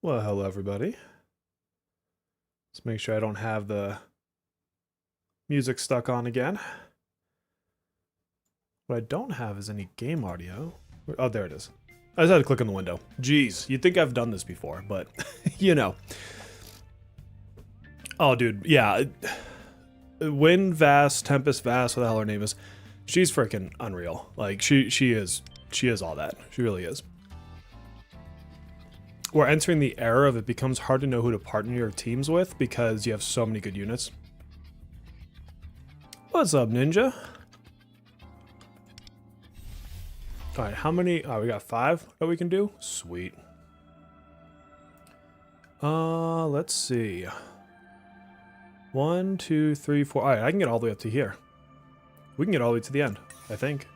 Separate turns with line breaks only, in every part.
Well, hello everybody. Let's make sure I don't have the music stuck on again. What I don't have is any game audio. Oh, there it is. I just had to click on the window. Jeez, you'd think I've done this before, but you know. Oh, dude, yeah. Wind Vast, Tempest Vast, what the hell her name is. She's freaking unreal. Like, she is all that. She really is. We're entering the era of it becomes hard to know who to partner your teams with because you have so many good units. What's up, Ninja? Alright, how many? Oh, we got 5 that we can do? Sweet. Let's see. 1, 2, 3, 4. Alright, I can get all the way up to here. We can get all the way to the end, I think.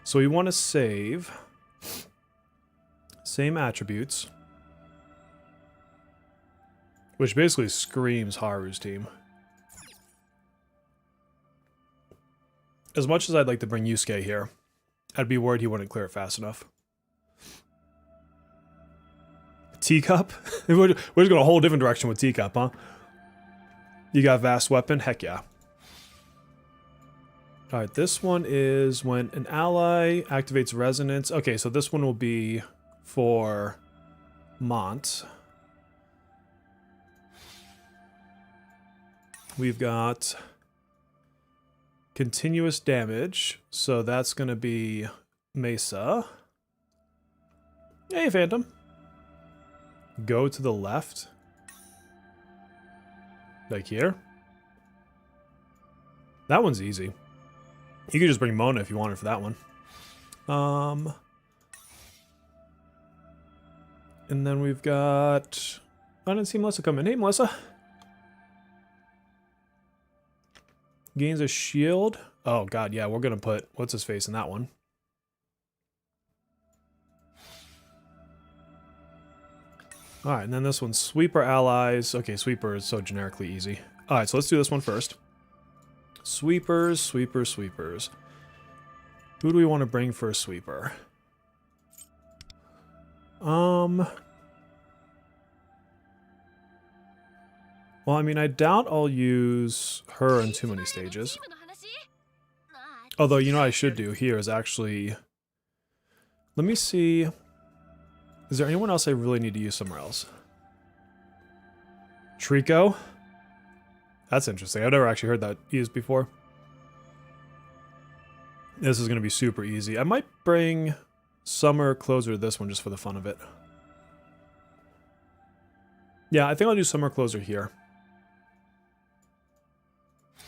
So we want to save. Same attributes. Which basically screams Haru's team. As much as I'd like to bring Yusuke here, I'd be worried he wouldn't clear it fast enough. Teacup? We're just going a whole different direction with Teacup, huh? You got Vast Weapon? Heck yeah. Alright, this one is when an ally activates Resonance. Okay, so this one will be for Mont. We've got continuous damage, so that's going to be Mesa. Hey, Phantom. Go to the left. Like here. That one's easy. You could just bring Mona if you wanted for that one. And then we've got... I didn't see Melissa come in. Hey, Melissa. Gains a shield. Oh, God, yeah, we're going to put what's-his-face in that one. Alright, and then this one's Sweeper Allies. Okay, Sweeper is so generically easy. Alright, so let's do this one first. Sweepers, sweepers, sweepers. Who do we want to bring for a sweeper? Well, I mean, I doubt I'll use her in too many stages. Although, you know what I should do here is actually... Let me see... Is there anyone else I really need to use somewhere else? Trico? That's interesting. I've never actually heard that used before. This is going to be super easy. I might bring Summer closer to this one just for the fun of it. Yeah, I think I'll do Summer closer here.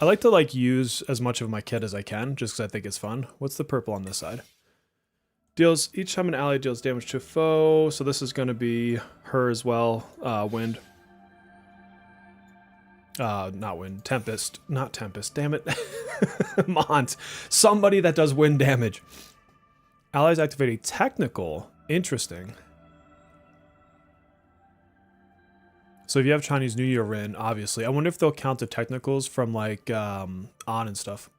I like to like use as much of my kit as I can, just because I think it's fun. What's the purple on this side? Deals each time an ally deals damage to a foe, so this is going to be her as well. Wind. Not Wind. Tempest. Not Tempest. Damn it. Mont. Somebody that does wind damage. Allies activate a technical. Interesting. So if you have Chinese New Year in, obviously. I wonder if they'll count the technicals from like on and stuff.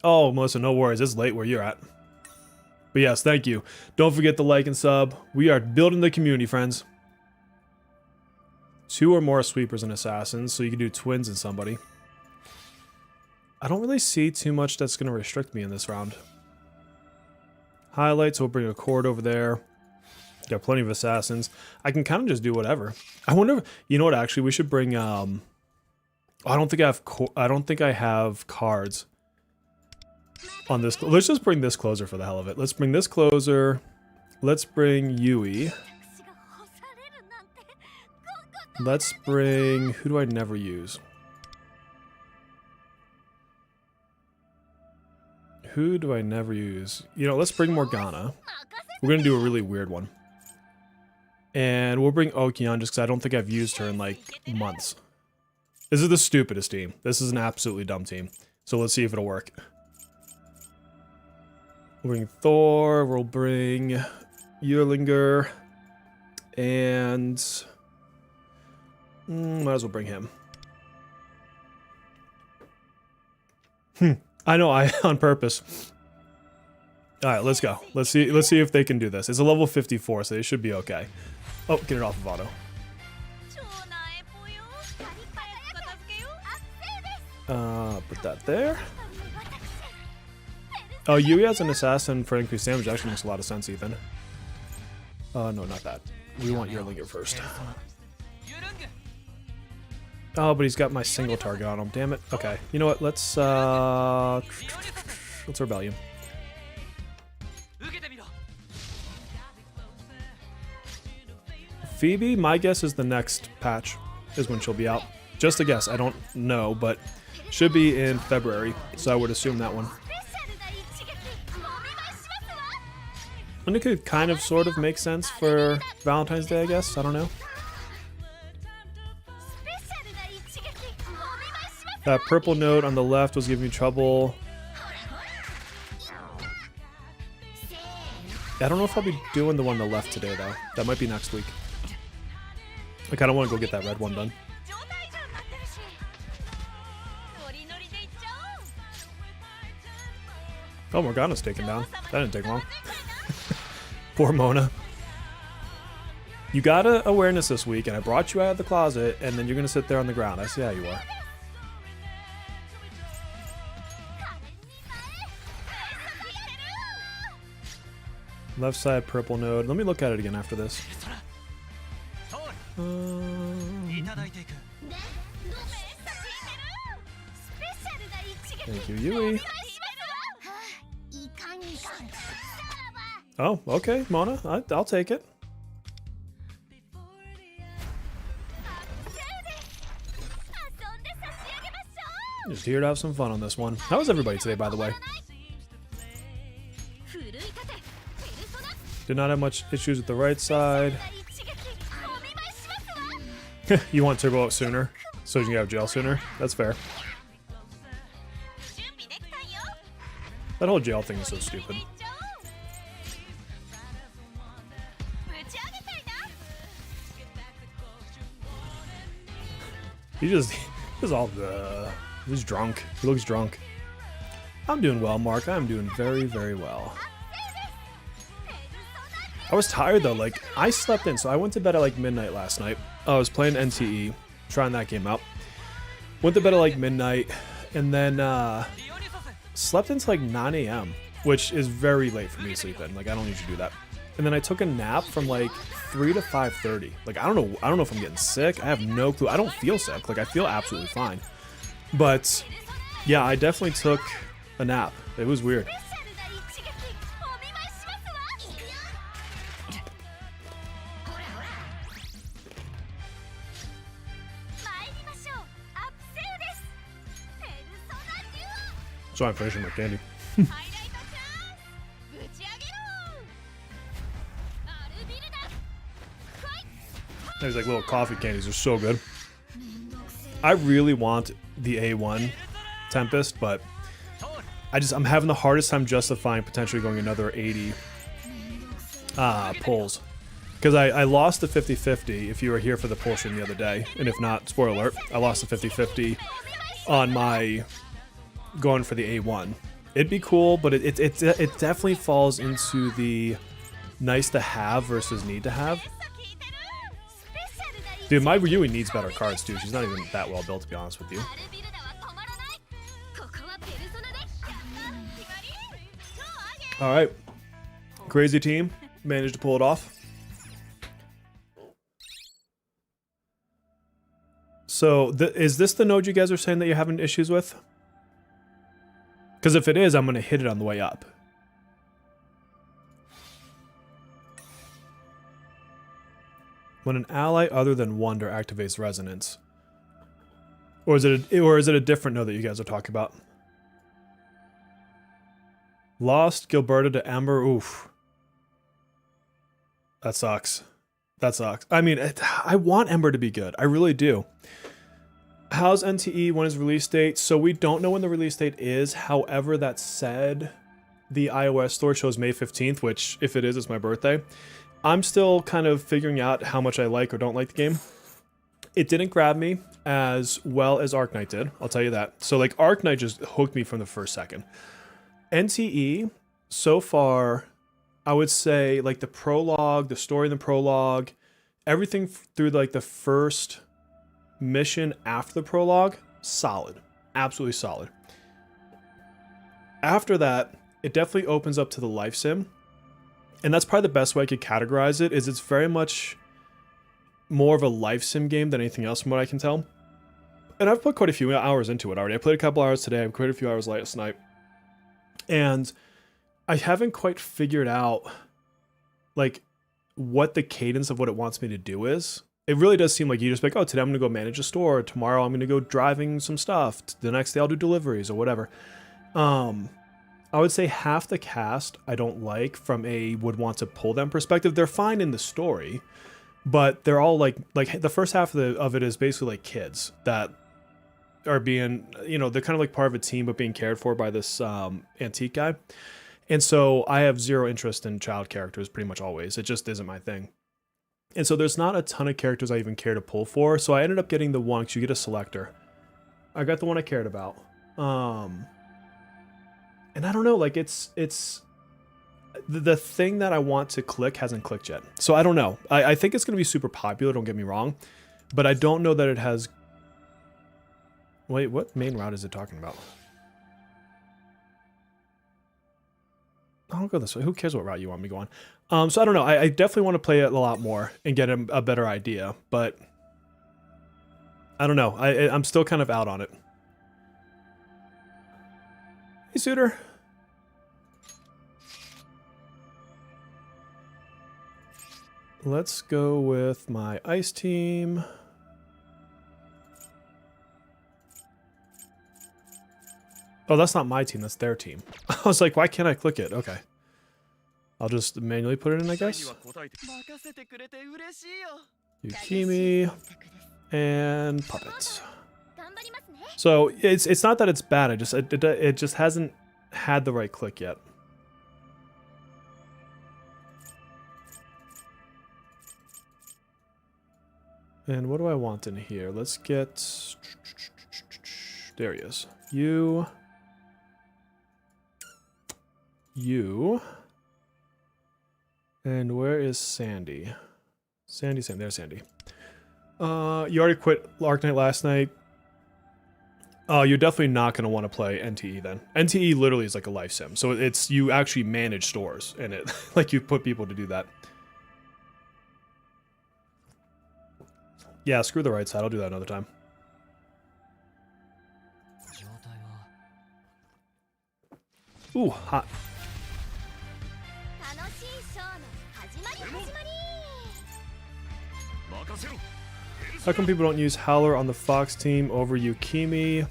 Oh, Melissa, no worries. It's late where you're at. But yes, thank you. Don't forget to like and sub. We are building the community, friends. 2 or more sweepers and assassins, so you can do twins and somebody. I don't really see too much that's going to restrict me in this round. Highlights, we'll bring a cord over there. Got plenty of assassins. I can kind of just do whatever. I wonder, you know what, actually, we should bring, I don't think I have cards on this. Let's just bring this closer for the hell of it. Let's bring this closer. Let's bring Yui. Let's bring... Who do I never use? Who do I never use? You know, let's bring Morgana. We're going to do a really weird one. And we'll bring Okion just because I don't think I've used her in like months. This is the stupidest team. This is an absolutely dumb team. So let's see if it'll work. We'll bring Thor. We'll bring Yerlinger. And... might as well bring him. I know, on purpose. All right, let's go. Let's see if they can do this. It's a level 54, so they should be okay. Oh, get it off of auto. Put that there. Oh, Yui as an assassin for increased damage actually makes a lot of sense, Ethan. No, not that. We want Yearlinger first. Oh, but he's got my single target on him. Damn it. Okay, you know what? Let's Rebellion. Phoebe, my guess is the next patch is when she'll be out. Just a guess. I don't know, but should be in February, so I would assume that one. And it could kind of sort of make sense for Valentine's Day, I guess. I don't know. That purple note on the left was giving me trouble. I don't know if I'll be doing the one on the left today, though. That might be next week. I kind of want to go get that red one done. Oh, Morgana's taken down. That didn't take long. Poor Mona. You got a awareness this week, and I brought you out of the closet, and then you're going to sit there on the ground. I see how you are. Left side purple node. Let me look at it again after this. Thank you, Yui. Oh, okay, Mona. I'll take it. Just here to have some fun on this one. How was everybody today, by the way? Did not have much issues with the right side. You want turbo out sooner, so you can get out of jail sooner? That's fair. That whole jail thing is so stupid. He's all he's drunk. He looks drunk. I'm doing well, Mark. I'm doing very, very well. I was tired though, like I slept in, so I went to bed at like midnight last night. I was playing NTE, trying that game out. Went to bed at like midnight, and then slept until like 9 a.m., which is very late for me to sleep in. Like I don't usually do that. And then I took a nap from like 3 to 5:30. Like I don't know if I'm getting sick. I have no clue. I don't feel sick. Like I feel absolutely fine. But yeah, I definitely took a nap. It was weird. So I'm finishing my candy. There's like little coffee candies. They're so good. I really want the A1 Tempest, but I'm having the hardest time justifying potentially going another 80 pulls. Because I lost the 50-50 if you were here for the pull stream the other day. And if not, spoiler alert, I lost the 50-50 on my going for the A1. It'd be cool, but it definitely falls into the nice to have versus need to have. Dude, my Ryui needs better cards too. She's not even that well built, to be honest with you. Alright. Crazy team. Managed to pull it off. So, is this the node you guys are saying that you're having issues with? Because if it is, I'm going to hit it on the way up. When an ally other than Wonder activates Resonance. Or is it a different node that you guys are talking about? Lost Gilberta to Ember. Oof. That sucks. That sucks. I mean, I want Ember to be good. I really do. How's NTE? When is release date? So we don't know when the release date is. However, that said, the iOS store shows May 15th, which, if it is, it's my birthday. I'm still kind of figuring out how much I like or don't like the game. It didn't grab me as well as Arc Knight did, I'll tell you that. So like Arc Knight just hooked me from the first second. NTE, so far, I would say like the prologue, the story in the prologue, everything through like the first mission after the prologue, solid. Absolutely solid. After that, it definitely opens up to the life sim. And that's probably the best way I could categorize it, is it's very much more of a life sim game than anything else from what I can tell. And I've put quite a few hours into it already. I played a couple hours today, I've played a few hours last night. And I haven't quite figured out like what the cadence of what it wants me to do is. It really does seem like you just like, oh, today I'm gonna go manage a store, tomorrow I'm gonna go driving some stuff, the next day I'll do deliveries or whatever. I would say half the cast I don't like from a would want to pull them perspective. They're fine in the story, but they're all like the first half of it is basically like kids that are being, you know, they're kind of like part of a team but being cared for by this antique guy. And so I have zero interest in child characters pretty much always. It just isn't my thing. And so there's not a ton of characters I even care to pull for. So I ended up getting the one, because you get a selector. I got the one I cared about. And I don't know, like it's the thing that I want to click hasn't clicked yet. So I don't know. I think it's going to be super popular, don't get me wrong. But I don't know that it has... Wait, what main route is it talking about? I'll go this way. Who cares what route you want me to go on? So I don't know. I definitely want to play it a lot more and get a better idea. But I don't know. I'm still kind of out on it. Hey, Suitor. Let's go with my ice team. Oh, that's not my team, that's their team. I was like, why can't I click it? Okay. I'll just manually put it in, I guess. Yukimi and puppets. So it's not that it's bad, it just hasn't had the right click yet. And what do I want in here? Let's get... There he is. You. And where is Sandy? Sandy, there's Sandy. You already quit Arknight last night. Oh, you're definitely not going to want to play NTE then. NTE literally is like a life sim. So it's, you actually manage stores in it. Like you put people to do that. Yeah, screw the right side. I'll do that another time. Ooh, hot. How come people don't use Howler on the Fox team over Yukimi?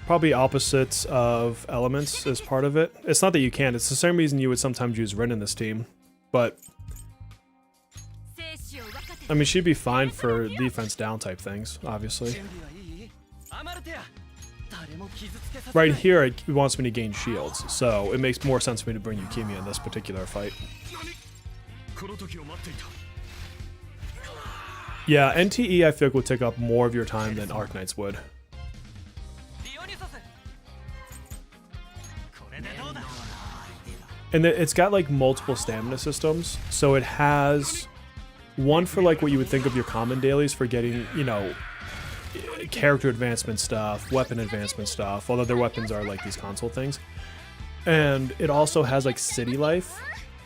Probably opposites of elements is part of it. It's not that you can't. It's the same reason you would sometimes use Rin in this team. But I mean, she'd be fine for defense down type things, obviously. Right here, it wants me to gain shields, so it makes more sense for me to bring Yukimi in this particular fight. Yeah, NTE I feel like would take up more of your time than Arknights would. And it's got like multiple stamina systems, so it has one for like what you would think of your common dailies for getting, you know, character advancement stuff, weapon advancement stuff, although their weapons are like these console things. And it also has like city life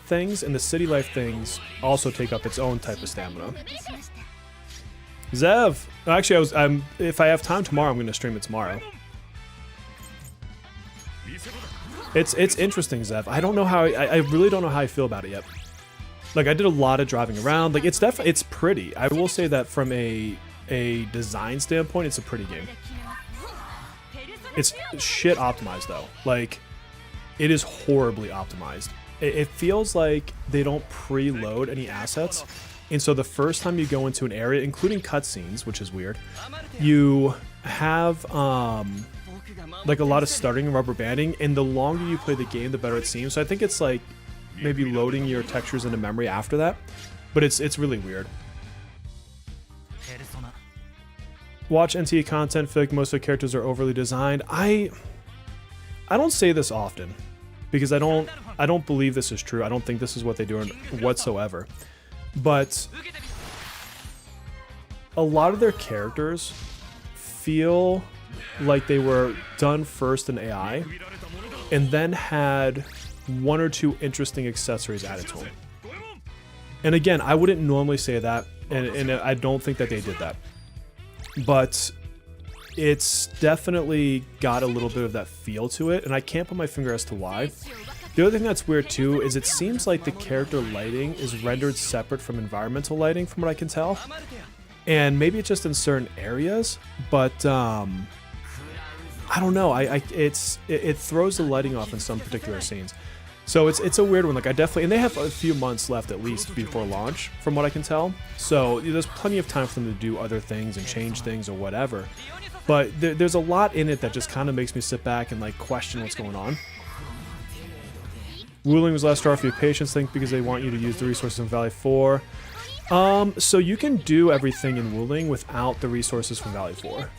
things, and the city life things also take up its own type of stamina. Zev! Actually, if I have time tomorrow, I'm going to stream it tomorrow. It's interesting, Zev. I don't know how, I really don't know how I feel about it yet. Like, I did a lot of driving around. Like, it's pretty. I will say that from a design standpoint, it's a pretty game. It's shit optimized, though. Like, it is horribly optimized. It feels like they don't preload any assets. And so the first time you go into an area, including cutscenes, which is weird, you have like a lot of starting and rubber banding, and the longer you play the game, the better it seems. So I think it's like maybe loading your textures into memory after that, but it's really weird. Watch NTE content, feel like most of the characters are overly designed. I don't say this often, because I don't believe this is true. I don't think this is what they do whatsoever. But a lot of their characters feel like they were done first in AI and then had one or two interesting accessories added to them. And again, I wouldn't normally say that, and I don't think that they did that. But it's definitely got a little bit of that feel to it, and I can't put my finger as to why. The other thing that's weird too is it seems like the character lighting is rendered separate from environmental lighting from what I can tell. And maybe it's just in certain areas, but I don't know. It throws the lighting off in some particular scenes. So it's a weird one. Like I definitely, and they have a few months left at least before launch, from what I can tell. So there's plenty of time for them to do other things and change things or whatever. But there's a lot in it that just kind of makes me sit back and like question what's going on. Ruling was last Starfield Patience thing because they want you to use the resources in Valley 4. So you can do everything in Wuling without the resources from Valley 4.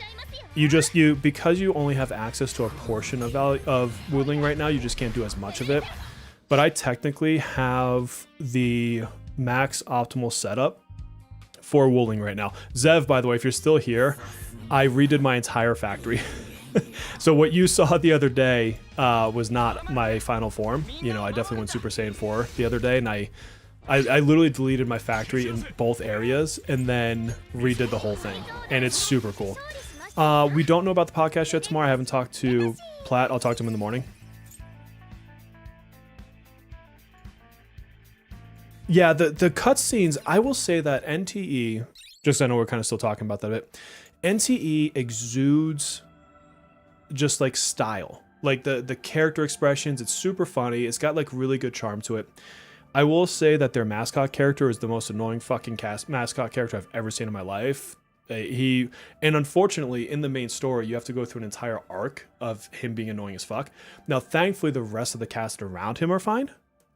Because you only have access to a portion of Wuling right now, you just can't do as much of it. But I technically have the max optimal setup for Wuling right now. Zev, by the way, if you're still here, I redid my entire factory. So what you saw the other day was not my final form. You know, I definitely went Super Saiyan 4 the other day, and I literally deleted my factory in both areas and then redid the whole thing. And it's super cool. We don't know about the podcast yet tomorrow. I haven't talked to Platt. I'll talk to him in the morning. Yeah, the cutscenes, I will say that NTE, just I know we're kind of still talking about that a bit, NTE exudes just like style. Like the character expressions, it's super funny. It's got like really good charm to it. I will say that their mascot character is the most annoying fucking mascot character I've ever seen in my life. And unfortunately, in the main story, you have to go through an entire arc of him being annoying as fuck. Now, thankfully, the rest of the cast around him are fine,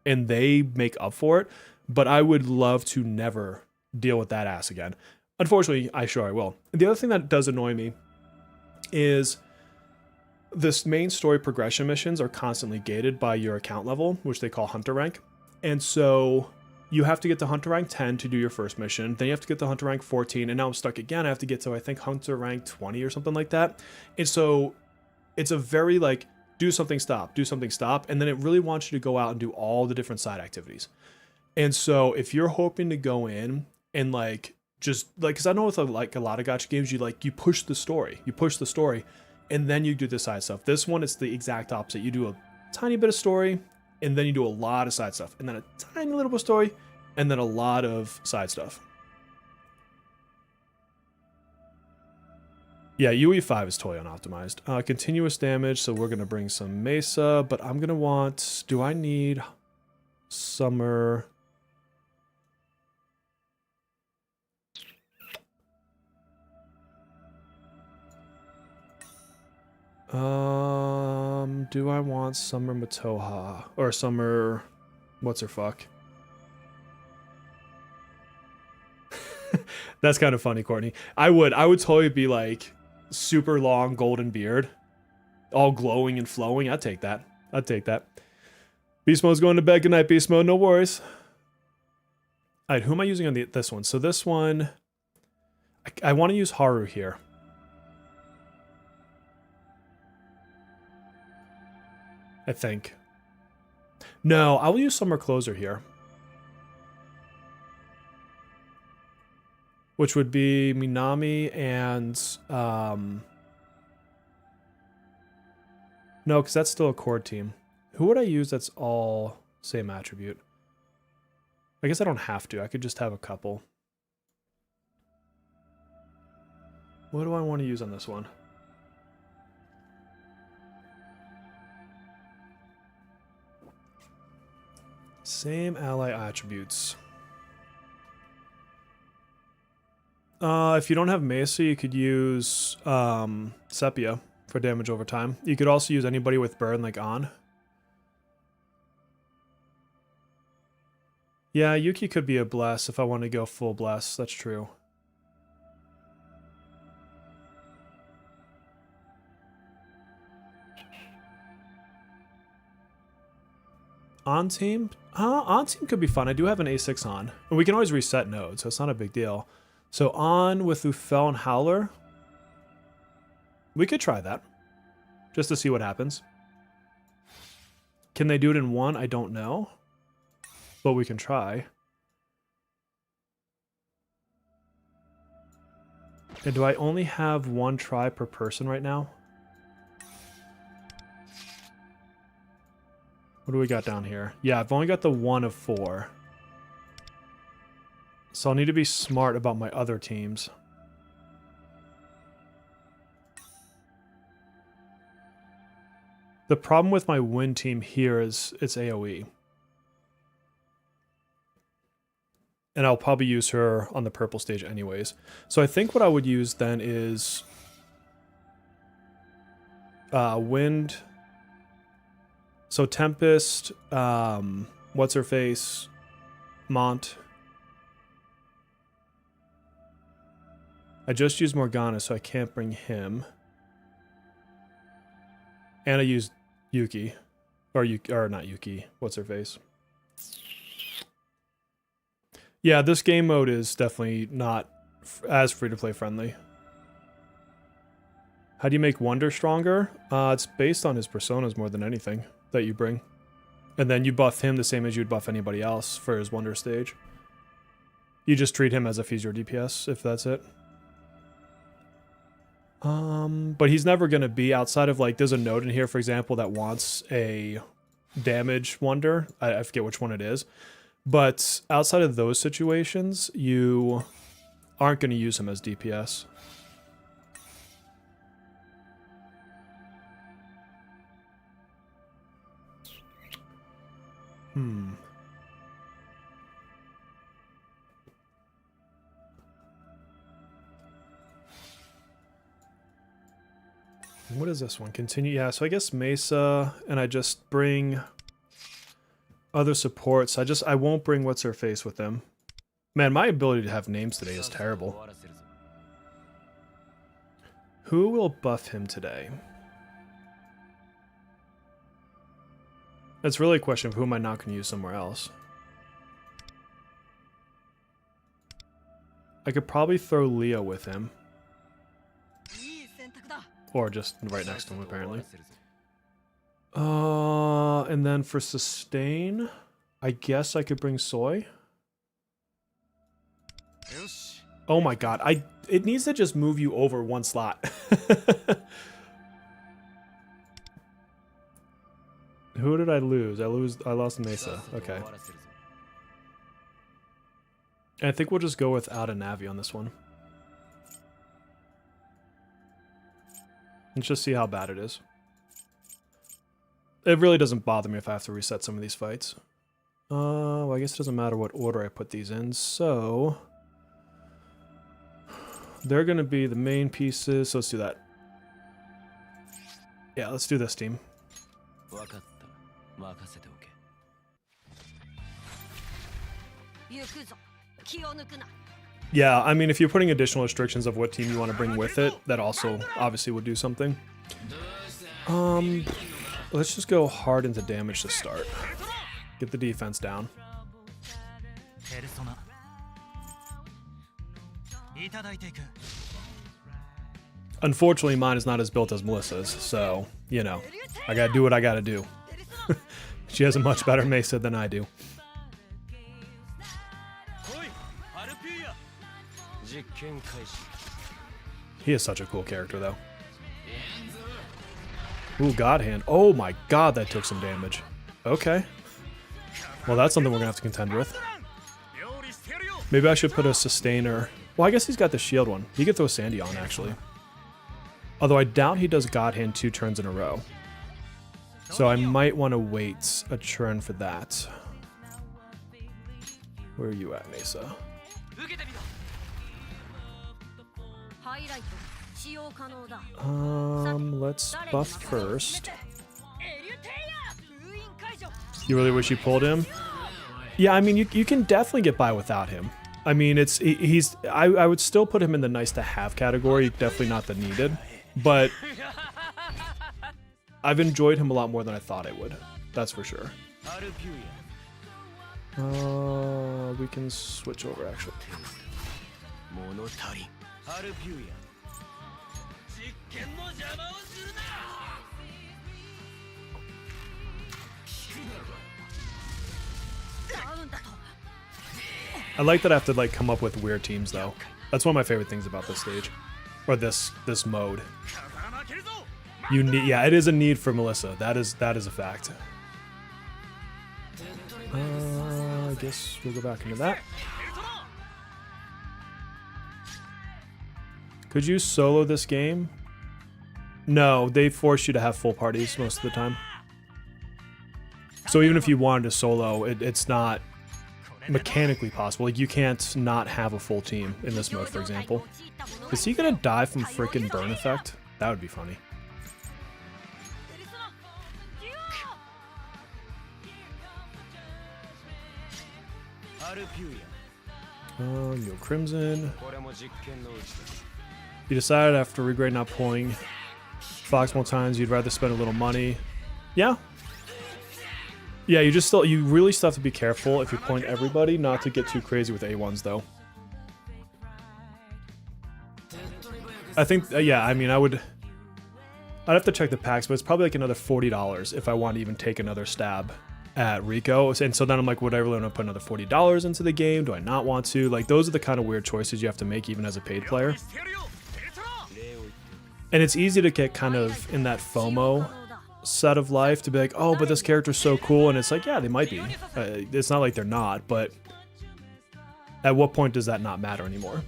and they make up for it. But I would love to never deal with that ass again. Unfortunately, I will. The other thing that does annoy me is this main story progression missions are constantly gated by your account level, which they call Hunter Rank. And so you have to get to Hunter Rank 10 to do your first mission. Then you have to get to Hunter Rank 14. And now I'm stuck again. I have to get to, I think, Hunter Rank 20 or something like that. And so it's a very like, do something, stop. And then it really wants you to go out and do all the different side activities. And so if you're hoping to go in and like, just like, cause I know with like a lot of gacha games, you push the story, and then you do the side stuff. This one, it's the exact opposite. You do a tiny bit of story, and then you do a lot of side stuff, and then a tiny little bit of story, and then a lot of side stuff. Yeah, UE5 is totally unoptimized. Continuous damage, so we're gonna bring some Mesa, but I'm gonna want, do I need Summer? Do I want Summer Matoha or Summer, what's her fuck? That's kind of funny, Courtney. I would totally be like super long golden beard, all glowing and flowing. I'd take that. Beast Mode's going to bed. Good night, Beast Mode. No worries. All right, who am I using on this one? So this one, I want to use Haru here. I think. No, I will use Summer Closer here. Which would be Minami and... No, because that's still a core team. Who would I use that's all same attribute? I guess I don't have to. I could just have a couple. What do I want to use on this one? Same ally attributes. If you don't have Mesa, you could use Sepia for damage over time. You could also use anybody with burn like On. Yeah, Yuki could be a bless if I want to go full bless. That's true. On team? On team could be fun. I do have an A6 on. And we can always reset nodes, so it's not a big deal. So on with Ufel and Howler. We could try that. Just to see what happens. Can they do it in one? I don't know. But we can try. And do I only have one try per person right now? What do we got down here? Yeah, I've only got the 1 of 4. So I'll need to be smart about my other teams. The problem with my win team here is it's AoE. And I'll probably use her on the purple stage anyways. So I think what I would use then is Wind. So Tempest, what's her face, Mont. I just used Morgana, so I can't bring him. And I used Yuki, or not Yuki. What's her face? Yeah, this game mode is definitely not as free-to-play friendly. How do you make Wonder stronger? It's based on his personas more than anything that you bring. And then you buff him the same as you'd buff anybody else for his Wonder stage. You just treat him as if he's your DPS, if that's it. But he's never going to be outside of, like, there's a node in here, for example, that wants a damage Wonder. I forget which one it is. But outside of those situations, you aren't going to use him as DPS. What is this one? Continue. Yeah, so I guess Mesa, and I just bring other supports. I won't bring what's her face with them. Man, my ability to have names today is terrible. Who will buff him today? It's really a question of who am I not going to use somewhere else. I could probably throw Leo with him. Or just right next to him, apparently. And then for sustain, I guess I could bring Soy. Oh my god, it needs to just move you over one slot. Who did I lose? I lost Mesa. Okay. And I think we'll just go without a Navi on this one. Let's just see how bad it is. It really doesn't bother me if I have to reset some of these fights. Well, I guess it doesn't matter what order I put these in, so... They're going to be the main pieces, so let's do that. Yeah, let's do this team. Yeah, I mean, if you're putting additional restrictions of what team you want to bring with it, that also obviously would do something. Let's just go hard into damage to start. Get the defense down. Unfortunately, mine is not as built as Melissa's, so, you know, I gotta do what I gotta do. She has a much better Mesa than I do. He is such a cool character, though. Ooh, God Hand. Oh my god, that took some damage. Okay. Well, that's something we're gonna have to contend with. Maybe I should put a sustainer. Well, I guess he's got the shield one. He could throw Sandy on, actually. Although I doubt he does God Hand 2 turns in a row. So I might want to wait a turn for that. Where are you at, Mesa? Let's buff first. You really wish you pulled him? Yeah, I mean, you can definitely get by without him. I mean, I would still put him in the nice to have category, definitely not the needed. But I've enjoyed him a lot more than I thought I would. That's for sure. We can switch over actually. I like that I have to like come up with weird teams though. That's one of my favorite things about this stage, or this mode. You need, yeah, it is a need for Melissa. That is a fact. I guess we'll go back into that. Could you solo this game? No, they force you to have full parties most of the time. So even if you wanted to solo, it's not mechanically possible. Like you can't not have a full team in this mode, for example. Is he gonna die from frickin' burn effect? That would be funny. You go Crimson. You decided after regret not pulling Fox more times, you'd rather spend a little money. Yeah. Yeah, you really still have to be careful if you point everybody not to get too crazy with A1s though. I think, yeah, I mean, I'd have to check the packs, but it's probably like another $40 if I want to even take another stab at Rico. And so then I'm like, would I really want to put another $40 into the game? Do I not want to? Like, those are the kind of weird choices you have to make even as a paid player. And it's easy to get kind of in that FOMO set of life to be like, oh, but this character's so cool. And it's like, yeah, they might be. It's not like they're not, but at what point does that not matter anymore?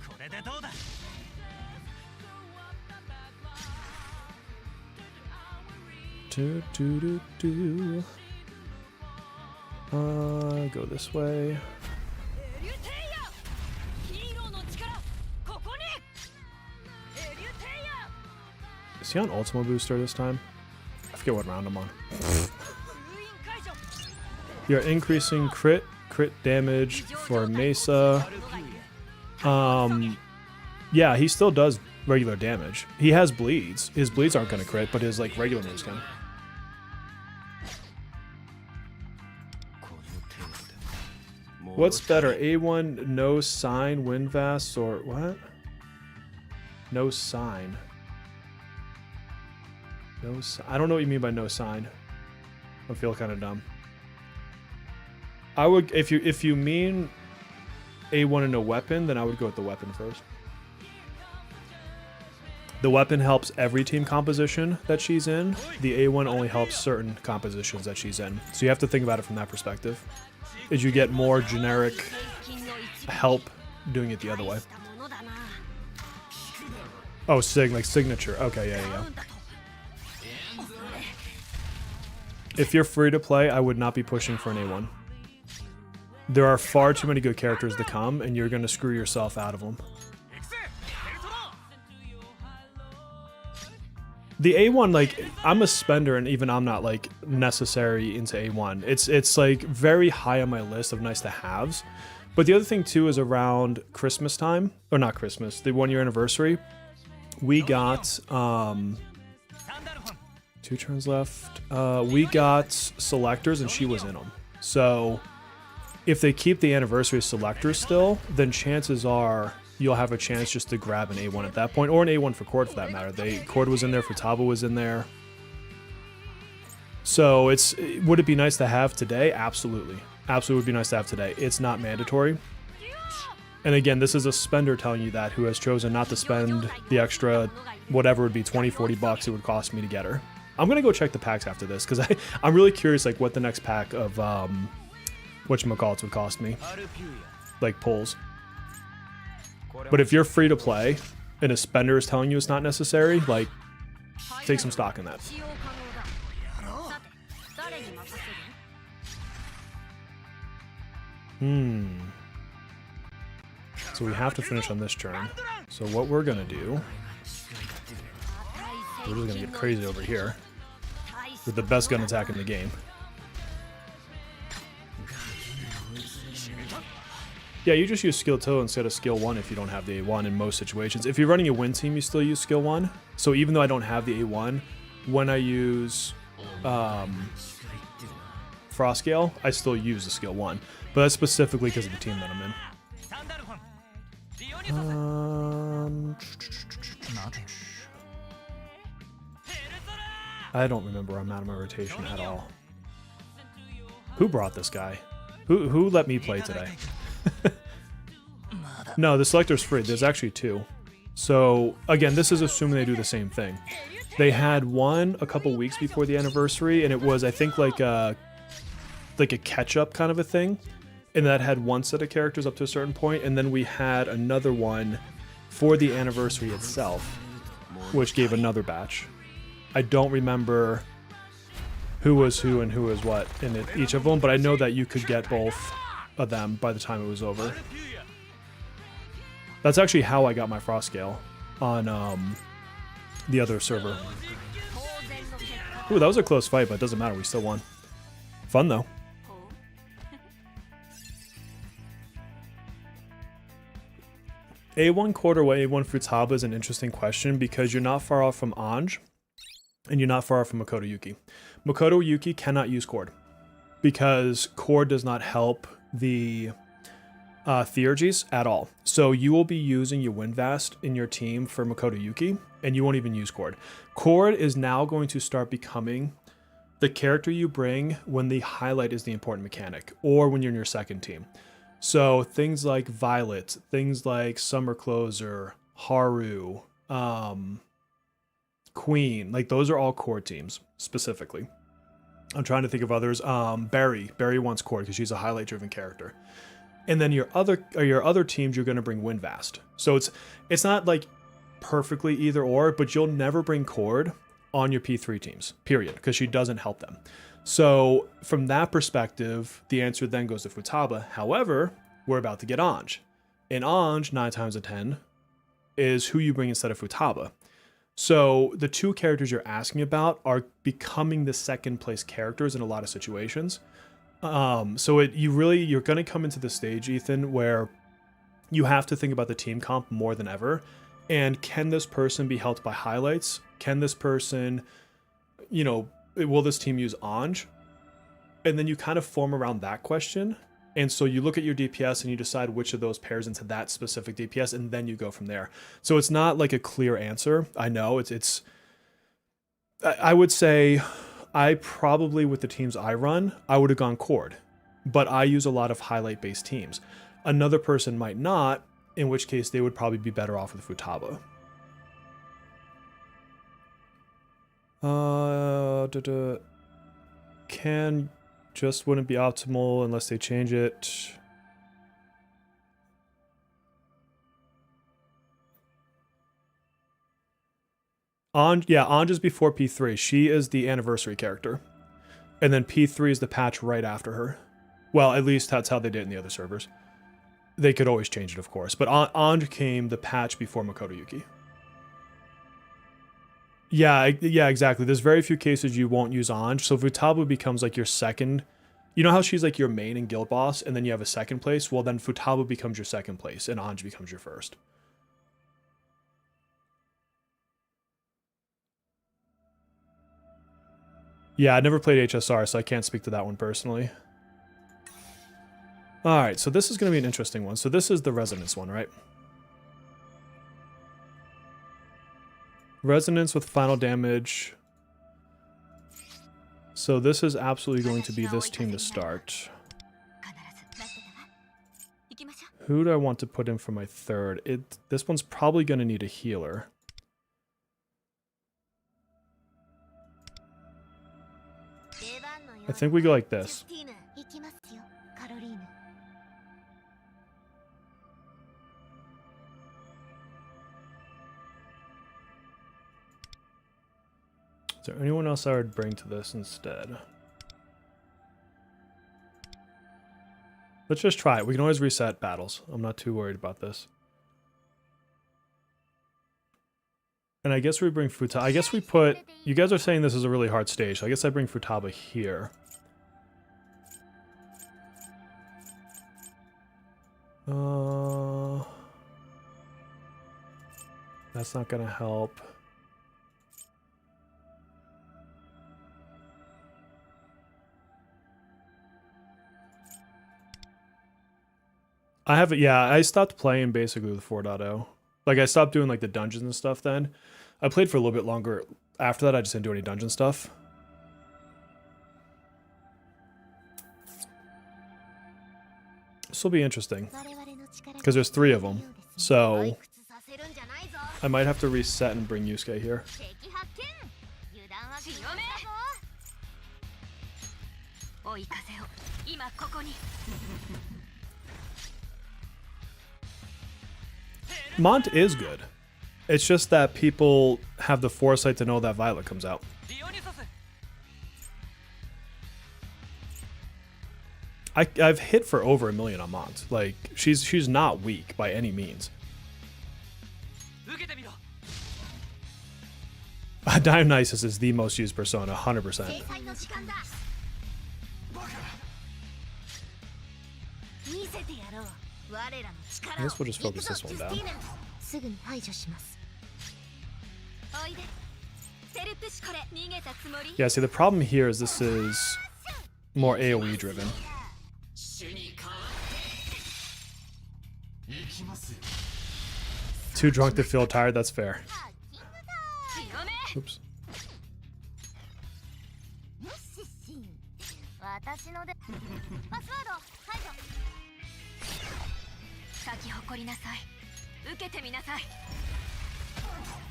Go this way. Is he on Ultimo Booster this time? I forget what round I'm on. You're increasing crit damage for Mesa. Yeah, he still does regular damage. He has bleeds. His bleeds aren't gonna crit, but his like regular moves can. What's better, A1 no sign Windvast or what? No sign. No, I don't know what you mean by no sign. I feel kind of dumb. I would, if you mean A1 and no weapon, then I would go with the weapon first. The weapon helps every team composition that she's in. The A1 only helps certain compositions that she's in. So you have to think about it from that perspective. Is you get more generic help doing it the other way. Oh, like signature. Okay, yeah. If you're free to play, I would not be pushing for an A1. There are far too many good characters to come, and you're going to screw yourself out of them. The A1, like, I'm a spender, and even I'm not, like, necessary into A1. It's like, very high on my list of nice-to-haves. But the other thing, too, is around Christmas time, or not Christmas, the 1-year anniversary, we got, 2 turns left. We got selectors and she was in them. So if they keep the anniversary selectors still, then chances are you'll have a chance just to grab an A1 at that point, or an A1 for Cord for that matter. Cord was in there, Futaba was in there. So would it be nice to have today? Absolutely. Absolutely would be nice to have today. It's not mandatory. And again, this is a spender telling you that who has chosen not to spend the extra, whatever it would be, 20, 40 bucks it would cost me to get her. I'm going to go check the packs after this, because I'm really curious like what the next pack of whatchamacallits would cost me. Like pulls. But if you're free to play, and a spender is telling you it's not necessary, like, take some stock in that. So we have to finish on this turn. So what we're going to do... We're really going to get crazy over here. With the best gun attack in the game. Yeah, you just use skill 2 instead of skill 1 if you don't have the A1 in most situations. If you're running a win team, you still use skill 1. So even though I don't have the A1, when I use Frost Gale, I still use the skill 1. But that's specifically because of the team that I'm in. I don't remember I'm out of my rotation at all. Who brought this guy? Who let me play today? No, the selector's free. There's actually 2. So, again, this is assuming they do the same thing. They had one a couple weeks before the anniversary, and it was, I think, like a catch-up kind of a thing. And that had one set of characters up to a certain point, and then we had another one for the anniversary itself, which gave another batch. I don't remember who was who and who was what in each of them, but I know that you could get both of them by the time it was over. That's actually how I got my Frost Gale on the other server. Ooh, that was a close fight, but it doesn't matter. We still won. Fun, though. A1 Cord or A1 Futaba is an interesting question because you're not far off from Anj, and you're not far off from Makoto Yuki. Makoto Yuki cannot use Cord because Cord does not help the Theurgies at all. So you will be using your Windvast in your team for Makoto Yuki, and you won't even use Cord. Cord is now going to start becoming the character you bring when the highlight is the important mechanic, or when you're in your second team. So things like Violet, things like Summer Closer, Haru, Queen, like those are all Cord teams specifically. I'm trying to think of others. Barry wants Cord because she's a highlight driven character. And then your other teams, you're going to bring Windvast. So it's not like perfectly either or, but you'll never bring Cord on your P3 teams, period, because she doesn't help them. So from that perspective, the answer then goes to Futaba. However, we're about to get Anj. And Anj, 9 times out of 10, is who you bring instead of Futaba. So the 2 characters you're asking about are becoming the second place characters in a lot of situations. So you're going to come into the stage, Ethan, where you have to think about the team comp more than ever. And can this person be helped by highlights? Can this person, will this team use Anj? And then you kind of form around that question. And so you look at your DPS and you decide which of those pairs into that specific DPS, and then you go from there. So it's not like a clear answer. I know I would say I probably, with the teams I run, I would have gone Cord, but I use a lot of highlight based teams. Another person might not, in which case they would probably be better off with Futaba. Can just wouldn't be optimal unless they change it. Anj is before P3. She is the anniversary character. And then P3 is the patch right after her. Well, at least that's how they did it in the other servers. They could always change it, of course. But Anj came the patch before Makoto Yuki. Yeah, exactly. There's very few cases you won't use Anj. So Futaba becomes like your second. You know how she's like your main and guild boss, and then you have a second place? Well, then Futaba becomes your second place, and Anj becomes your first. Yeah, I never played HSR, so I can't speak to that one personally. Alright, so this is going to be an interesting one. So this is the Resonance one, right? Resonance with final damage. So this is absolutely going to be this team to start. Who do I want to put in for my third? This one's probably going to need a healer. I think we go like this. Is there anyone else I would bring to this instead? Let's just try it. We can always reset battles. I'm not too worried about this. And I guess we bring Futaba. I guess we put... You guys are saying this is a really hard stage, so I guess I bring Futaba here. That's not gonna help. I haven't. Yeah, I stopped playing basically with 4.0. Like I stopped doing like the dungeons and stuff. Then I played for a little bit longer. After that, I just didn't do any dungeon stuff. This will be interesting because there's 3 of them. So I might have to reset and bring Yusuke here. Mont is good. It's just that people have the foresight to know that Violet comes out. I've hit for over 1 million on Mont. Like she's not weak by any means. Dionysus is the most used persona, 100%. I guess we'll just focus this one down. Yeah, see the problem here is this is more AoE driven. Too drunk to feel tired, that's fair. Oops.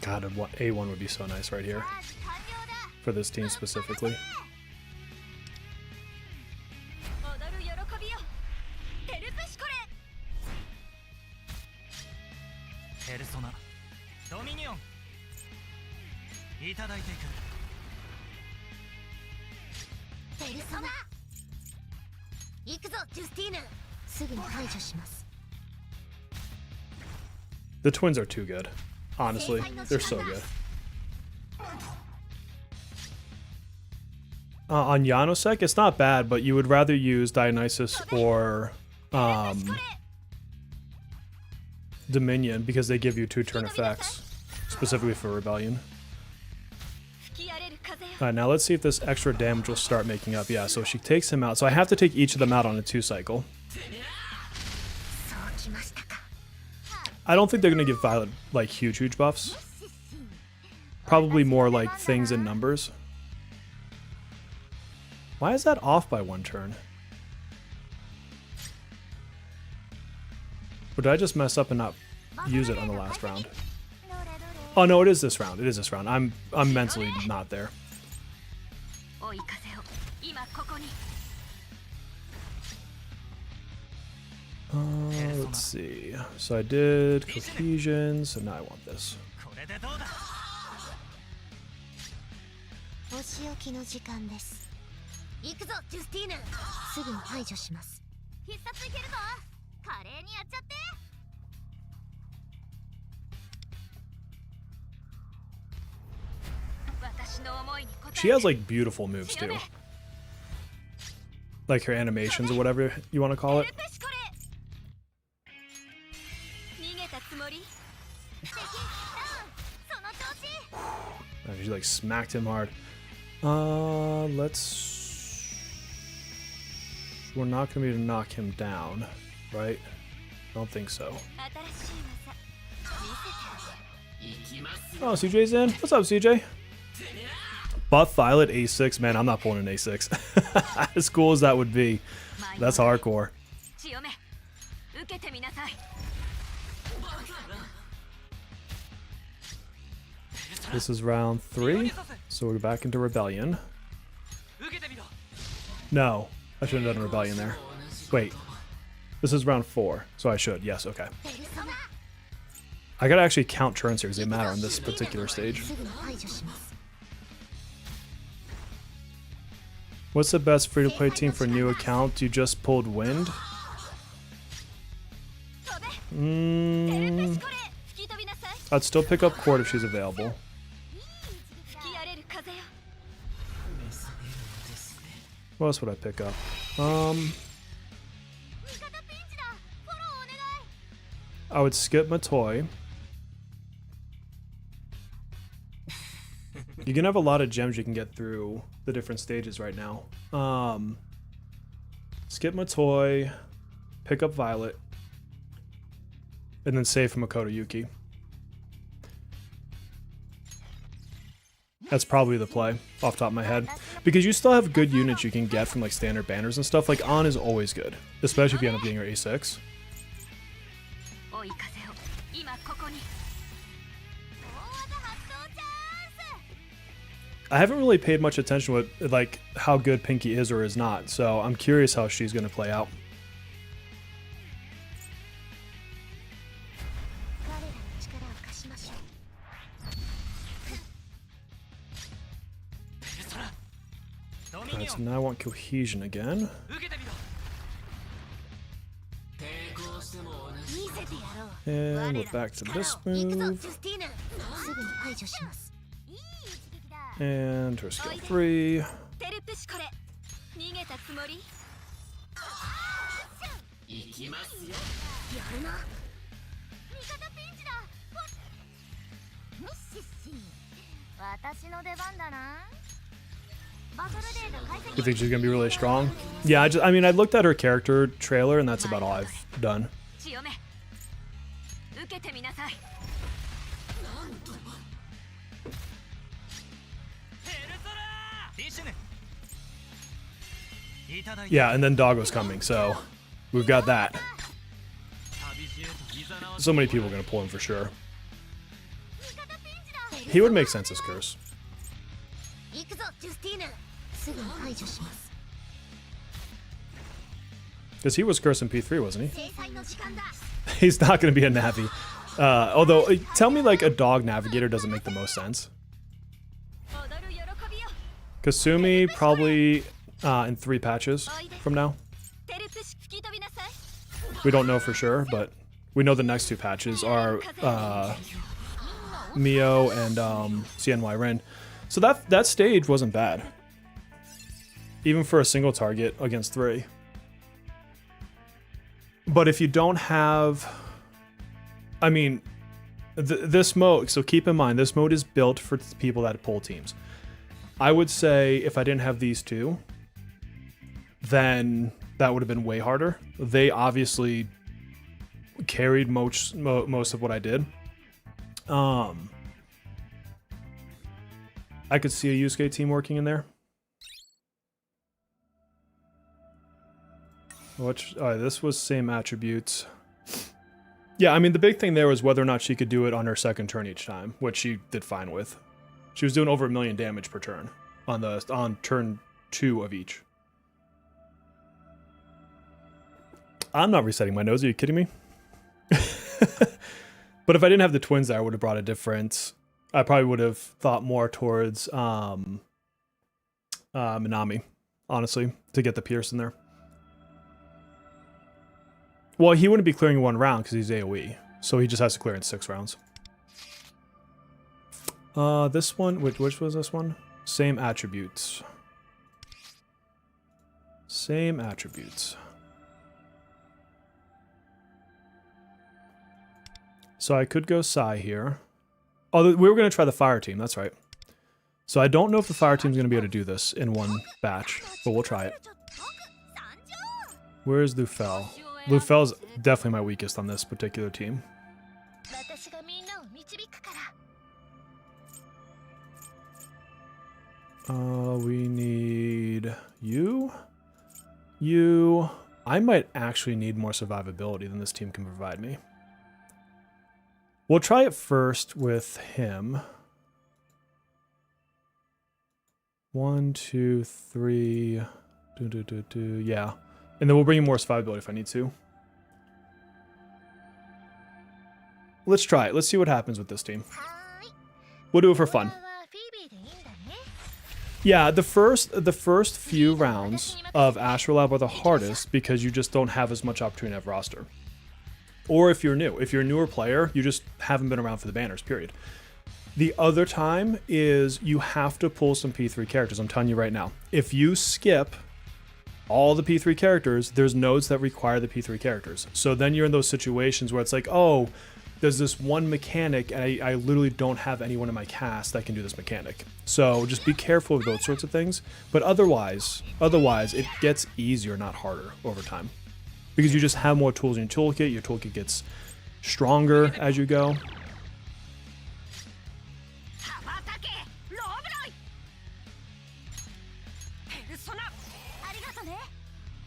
God, A1 would be so nice right here. For this team specifically. The twins are too good. Honestly, they're so good. On Janosek, it's not bad, but you would rather use Dionysus or Dominion because they give you 2 turn effects, specifically for Rebellion. Alright, now let's see if this extra damage will start making up. Yeah, so she takes him out. So I have to take each of them out on a 2 cycle. I don't think they're going to give Violet, like, huge buffs. Probably more, like, things in numbers. Why is that off by 1 turn? Or did I just mess up and not use it on the last round? Oh, no, it is this round. It is this round. I'm mentally not there. Let's see. So I did cohesion, so now I want this. She has like beautiful moves too. Like her animations or whatever you want to call it. She like smacked him hard. Let's... We're not gonna be able to knock him down, right? I don't think so. Oh, CJ's in. What's up, CJ? Buff Violet A6. Man, I'm not pulling an A6. As cool as that would be, that's hardcore. This is round 3, so we're back into Rebellion. No, I shouldn't have done Rebellion there. Wait, this is round 4, so I should. Yes, okay. I gotta actually count turns here because they matter on this particular stage. What's the best free-to-play team for a new account? You just pulled Wind? I'd still pick up Court if she's available. What else would I pick up? I would skip Matoi. You can have a lot of gems you can get through the different stages right now. Skip Matoi, pick up Violet, and then save from Makoto Yuki. That's probably the play, off the top of my head. Because you still have good units you can get from like standard banners and stuff. Like On is always good, especially if you end up getting your A6. I haven't really paid much attention with like how good Pinky is or is not, so I'm curious how she's going to play out. Alright, so now I want Cohesion again. And we're back to this move. And her skill 3. You think she's gonna be really strong? Yeah, I mean, I looked at her character trailer, and that's about all I've done. Yeah, and then Doggo's coming, so we've got that. So many people are gonna pull him for sure. He would make sense as Curse. Because he was Curse in P3, wasn't he? He's not going to be a Navi. Although, tell me like a dog navigator doesn't make the most sense. Kasumi probably in 3 patches from now. We don't know for sure, but we know the next 2 patches are Mio and CNY Rin. So that stage wasn't bad. Even for a single target against 3. But if you don't have... I mean, this mode... So keep in mind, this mode is built for people that pull teams. I would say if I didn't have these 2, then that would have been way harder. They obviously carried most of what I did. I could see a Yusuke team working in there. This was same attributes. Yeah, I mean, the big thing there was whether or not she could do it on her second turn each time, which she did fine with. She was doing over 1 million damage per turn on turn 2 of each. I'm not resetting my nose. Are you kidding me? But if I didn't have the twins there, I would have brought a different... I probably would have thought more towards Minami, honestly, to get the Pierce in there. Well, he wouldn't be clearing 1 round because he's AoE, so he just has to clear in 6 rounds. This one, which was this one? Same attributes. Same attributes. So I could go Sai here. Oh, we were going to try the fire team, that's right. So I don't know if the fire team's going to be able to do this in 1 batch, but we'll try it. Where's Lufel? Lufel's definitely my weakest on this particular team. We need you. You. I might actually need more survivability than this team can provide me. We'll try it first with him. 1, 2, 3. Yeah. And then we'll bring in more survivability if I need to. Let's try it. Let's see what happens with this team. We'll do it for fun. Yeah, the first few rounds of Astrolabe are the hardest because you just don't have as much opportunity to have roster. Or if you're new. If you're a newer player, you just haven't been around for the banners, period. The other time is you have to pull some P3 characters. I'm telling you right now. If you skip all the P3 characters, there's nodes that require the P3 characters. So then you're in those situations where it's like, oh, there's this one mechanic and I literally don't have anyone in my cast that can do this mechanic. So just be careful of those sorts of things. But otherwise it gets easier, not harder over time. Because you just have more tools in your toolkit gets stronger as you go.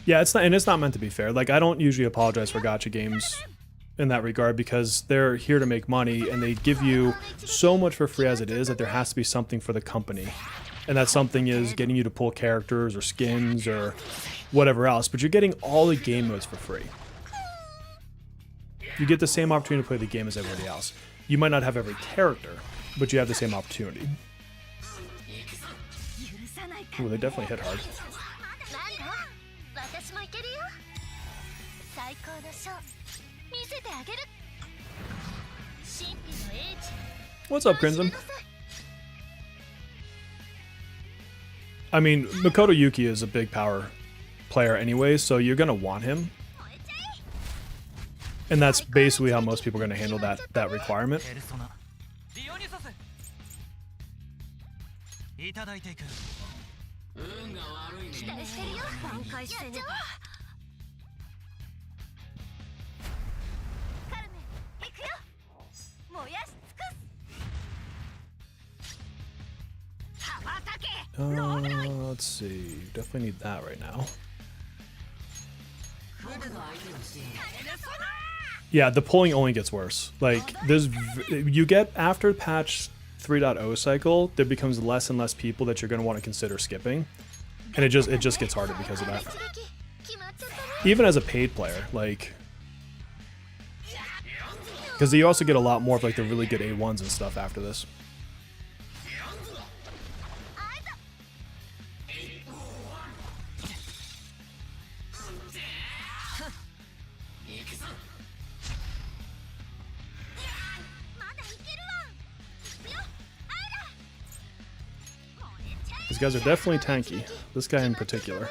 Yeah, it's not meant to be fair. Like, I don't usually apologize for gacha games in that regard because they're here to make money and they give you so much for free as it is that there has to be something for the company. And that something is getting you to pull characters or skins or whatever else, but you're getting all the game modes for free. You get the same opportunity to play the game as everybody else. You might not have every character, but you have the same opportunity. Ooh, they definitely hit hard. What's up, Crimson? I mean, Makoto Yuki is a big power player anyway, so you're gonna want him. And that's basically how most people are gonna handle that requirement. Let's see. Definitely need that right now. Yeah, the pulling only gets worse. Like, you get after patch 3.0 cycle, there becomes less and less people that you're going to want to consider skipping, and it just gets harder because of that. Even as a paid player, like, because you also get a lot more of like the really good A1s and stuff after this. These guys are definitely tanky. This guy in particular.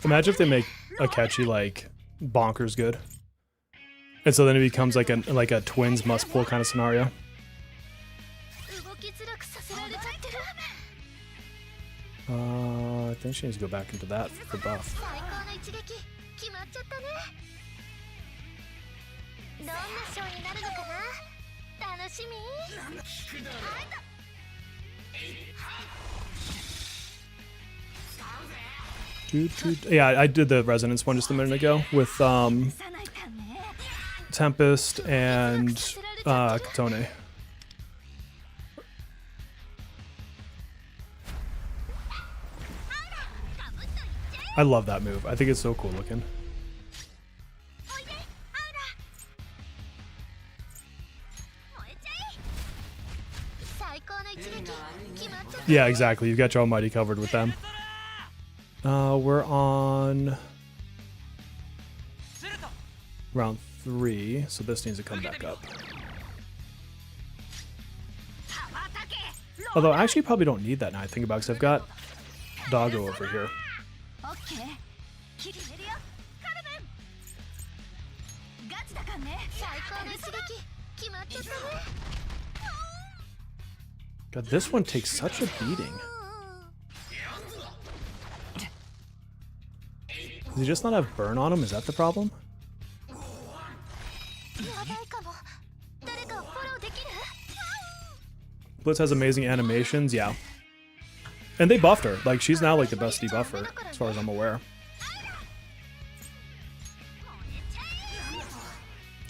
Imagine if they make Akechi like bonkers good, and so then it becomes like a twins must pull kind of scenario. I think she needs to go back into that for buff. Yeah, I did the resonance one just a minute ago with Tempest and Katone. I love that move. I think it's so cool looking. Yeah, exactly. You've got your almighty covered with them. We're on round 3, so this needs to come back up. Although I actually probably don't need that now I think about it, because I've got Doggo over here. God, this one takes such a beating. Does he just not have burn on him? Is that the problem? Blitz has amazing animations, yeah. And they buffed her. Like, she's now like the best debuffer, as far as I'm aware.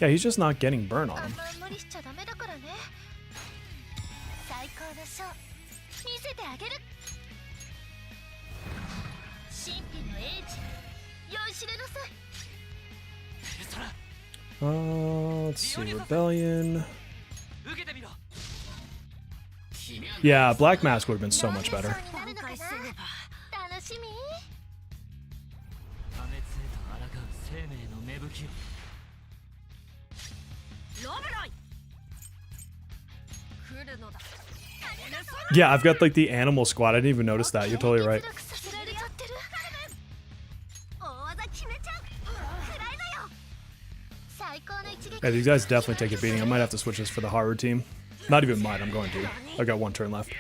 Yeah, he's just not getting burn on him. Let's see, Rebellion. Yeah, Black Mask would have been so much better. Yeah, I've got like the animal squad. I didn't even notice that. You're totally right. Yeah, these guys definitely take a beating. I might have to switch this for the Haru team. Not even mine, I'm going to. I got 1 turn left.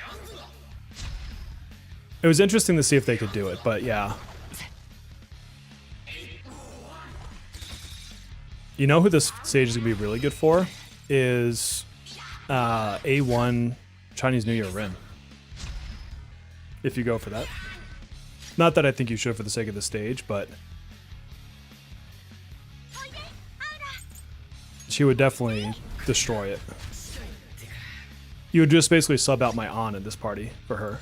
It was interesting to see if they could do it, but yeah. You know who this stage is going to be really good for? Is A1 Chinese New Year Rin. If you go for that. Not that I think you should for the sake of the stage, but she would definitely destroy it. You would just basically sub out my An in this party for her.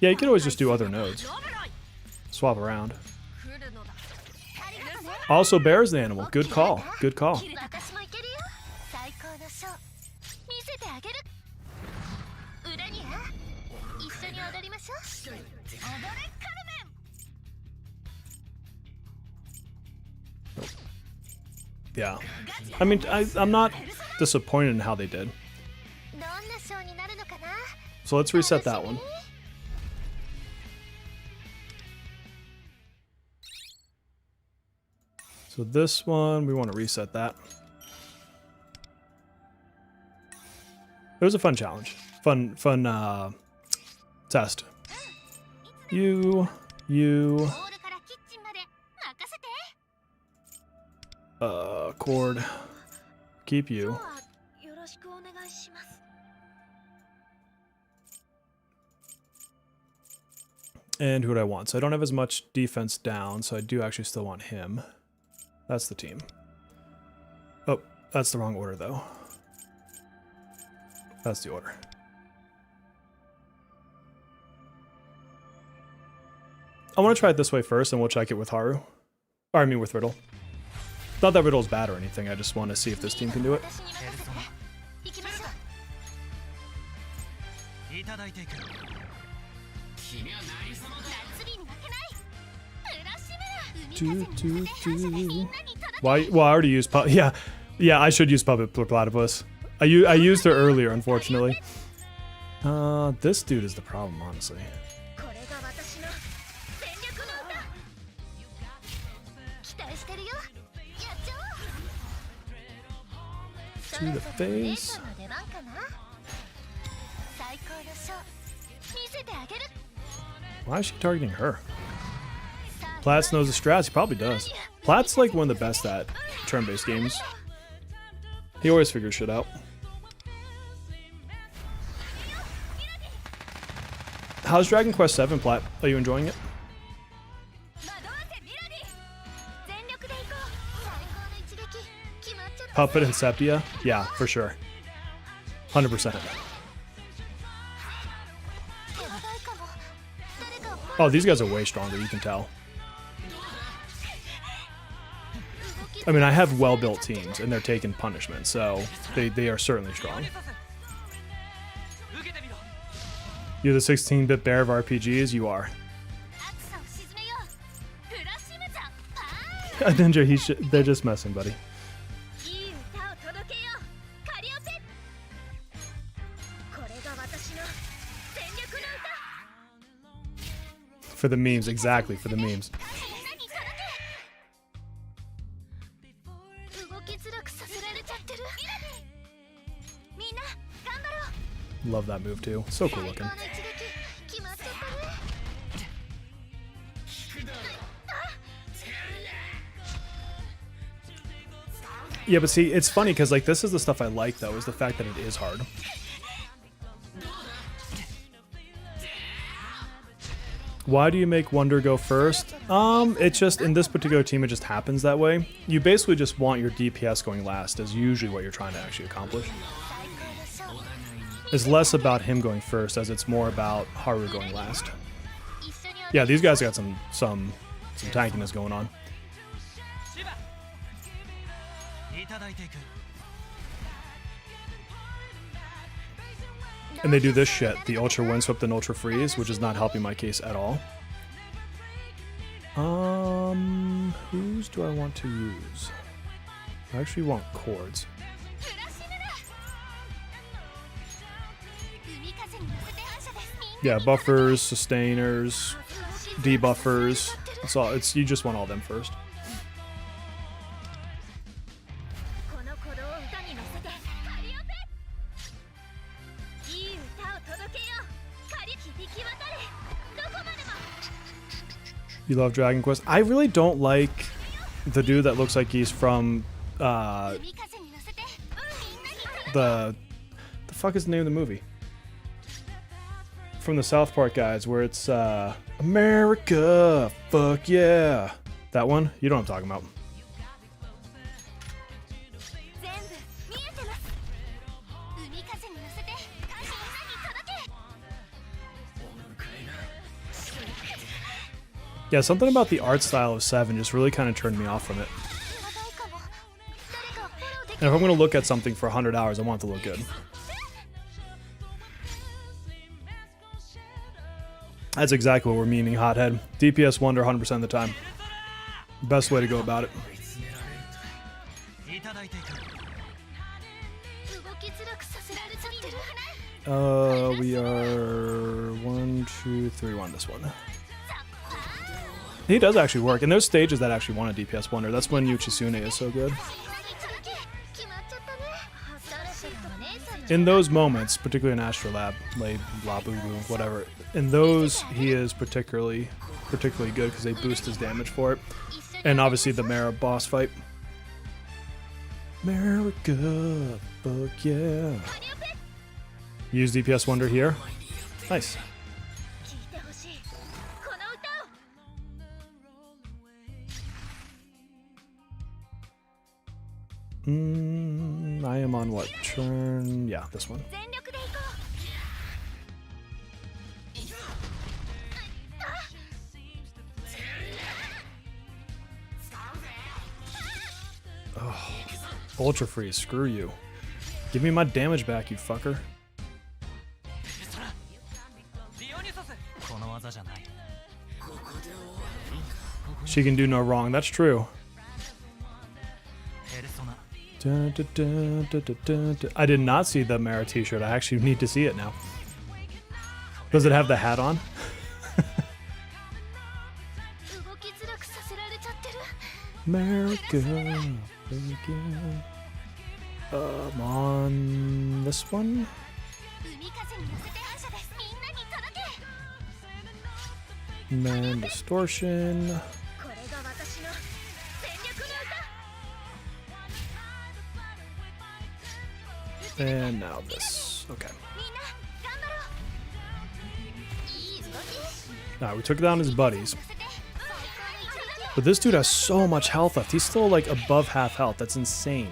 Yeah, you could always just do other nodes. Swap around. Also, bear's the animal. Good call. Good call. Yeah. I mean, I'm not disappointed in how they did. So let's reset that one. So this one, we want to reset that. It was a fun challenge. Fun test. You. Cord. Keep you. And who do I want? So I don't have as much defense down, so I do actually still want him. That's the team. Oh, that's the wrong order, though. That's the order. I want to try it this way first, and we'll check it with Haru. Or, I mean, with Riddle. Not that Riddle's bad or anything, I just want to see if this team can do it. Why? Well, I already used yeah, I should use Puppet Platypus. I used her earlier, unfortunately. This dude is the problem, honestly. To the face. Why is she targeting her? Platts knows the strats. He probably does. Platt's like one of the best at turn-based games. He always figures shit out. How's Dragon Quest VII, Platt? Are you enjoying it? Puppet and Septia? Yeah, for sure. 100%. Oh, these guys are way stronger, you can tell. I mean, I have well-built teams, and they're taking punishment, so they are certainly strong. You're the 16-bit bear of RPGs? You are. Ninja, they're just messing, buddy. For the memes, exactly, for the memes. Love that move too. So cool looking. Yeah, but see, it's funny because like this is the stuff I like though, is the fact that it is hard. Why do you make Wonder go first? It's just, in this particular team, it just happens that way. You basically just want your DPS going last, is usually what you're trying to actually accomplish. It's less about him going first, as it's more about Haru going last. Yeah, these guys got some tankiness going on. And they do this shit, the Ultra Windswept and Ultra Freeze, which is not helping my case at all. Whose do I want to use? I actually want Cords. Yeah, buffers, sustainers, debuffers. That's all. It's you just want all them first. You love Dragon Quest? I really don't like the dude that looks like he's from the fuck is the name of the movie? From the South Park guys, where it's America, fuck yeah. That one? You know what I'm talking about. Yeah, something about the art style of 7 just really kind of turned me off from it. And if I'm going to look at something for 100 hours, I want it to look good. That's exactly what we're meaning, Hothead. DPS Wonder 100% of the time. Best way to go about it. We are 1, 2, 3, 1. This one. He does actually work. And there's stages that actually want a DPS Wonder. That's when Yuchisune is so good. In those moments, particularly in Astrolabe, like Labu, whatever, in those he is particularly good because they boost his damage for it. And obviously the Mara boss fight. America, fuck yeah. Use DPS Wonder here. Nice. I am on what? Turn... yeah, this one. Oh, Ultra Freeze, screw you. Give me my damage back, you fucker. She can do no wrong, that's true. I did not see the Mara t-shirt. I actually need to see it now. Does it have the hat on? America. I'm on this one. Man distortion. And now this. Okay. Alright, we took down his buddies. But this dude has so much health left. He's still like above half health. That's insane.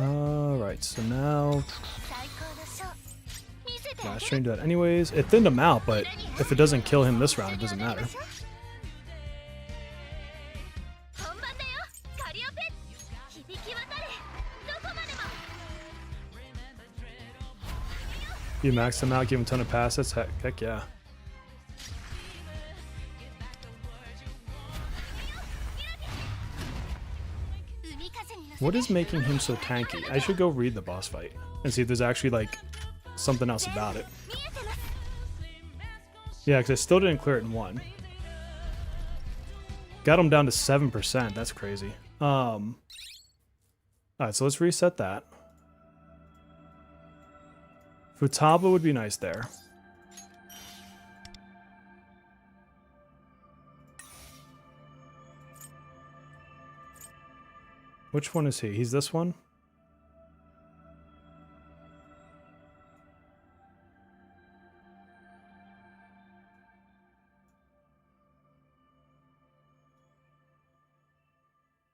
Alright, so now... yeah, I was trying to do that anyways. It thinned him out, but if it doesn't kill him this round, it doesn't matter. You max him out, give him a ton of passes? Heck yeah. What is making him so tanky? I should go read the boss fight and see if there's actually like something else about it. Yeah, because I still didn't clear it in one. Got him down to 7%. That's crazy. Alright, so let's reset that. Futaba would be nice there. Which one is he? He's this one?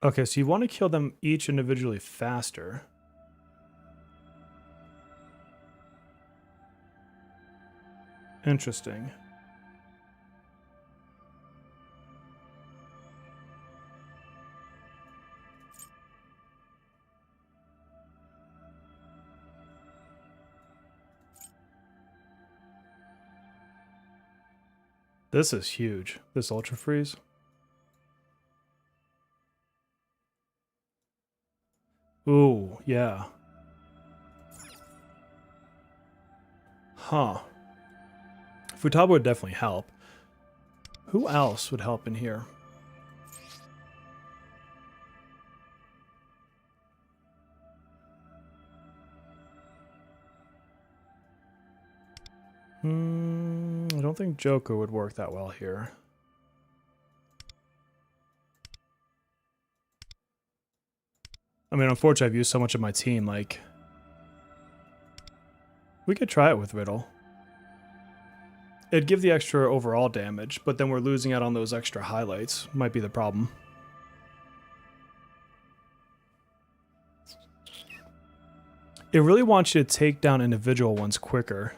Okay, so you want to kill them each individually faster. Interesting. This is huge. This Ultra Freeze. Ooh, yeah. Huh. Futaba would definitely help. Who else would help in here? I don't think Joker would work that well here. I mean, unfortunately, I've used so much of my team, like... We could try it with Riddle. It'd give the extra overall damage, but then we're losing out on those extra highlights. Might be the problem. It really wants you to take down individual ones quicker.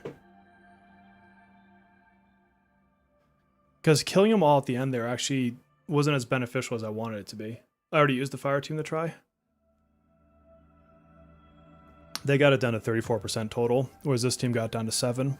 Because killing them all at the end there actually wasn't as beneficial as I wanted it to be. I already used the fire team to try. They got it down to 34% total, whereas this team got down to 7%.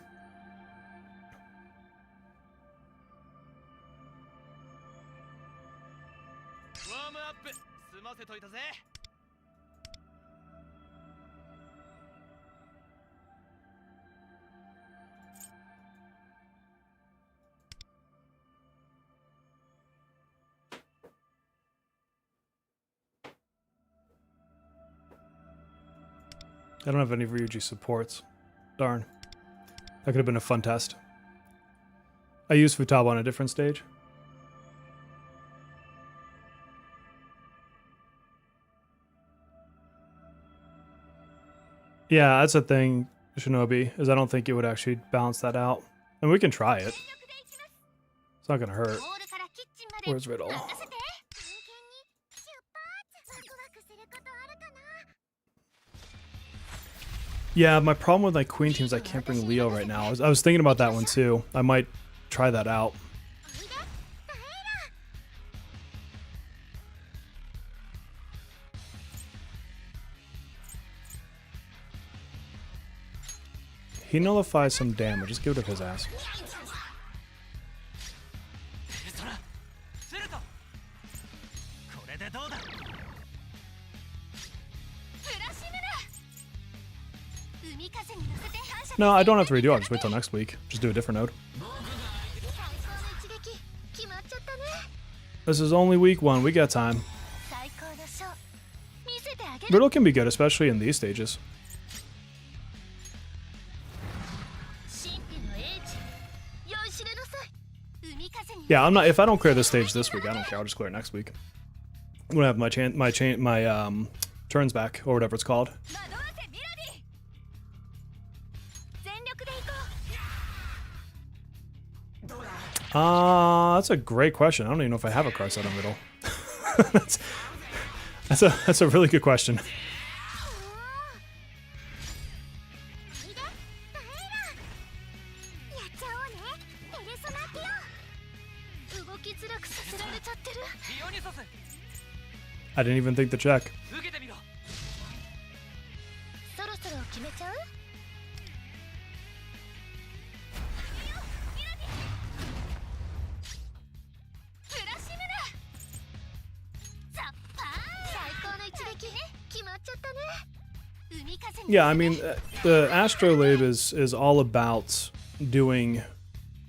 I don't have any Ryuji supports. Darn. That could have been a fun test. I used Futaba on a different stage. Yeah, that's the thing, Shinobi, is I don't think it would actually balance that out. And we can try it. It's not gonna hurt. Where's Riddle? Yeah, my problem with my queen teams, I can't bring Leo right now. I was thinking about that one too. I might try that out. He nullifies some damage. Just give it to his ass. No, I don't have to redo it. I'll just wait till next week. Just do a different node. This is only week 1. We got time. Riddle can be good, especially in these stages. Yeah, I'm not. If I don't clear this stage this week, I don't care. I'll just clear it next week. I'm gonna have my turns back or whatever it's called. That's a great question. I don't even know if I have a card set on Riddle. that's a really good question. I didn't even think to check. Yeah, I mean, the Astrolabe is all about doing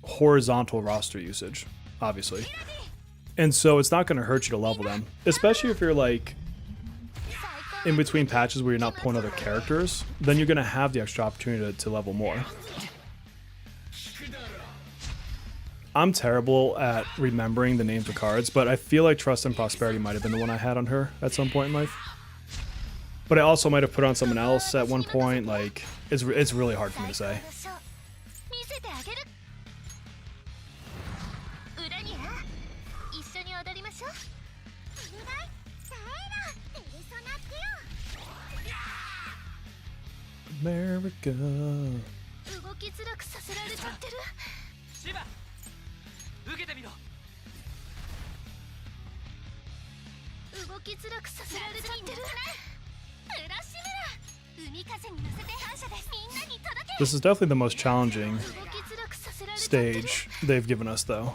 horizontal roster usage, obviously. And so it's not going to hurt you to level them, especially if you're like in between patches where you're not pulling other characters, then you're going to have the extra opportunity to level more. I'm terrible at remembering the names of cards, but I feel like Trust and Prosperity might have been the one I had on her at some point in life. But I also might have put on someone else at one point. Like, it's really hard for me to say. America. This is definitely the most challenging stage they've given us, though.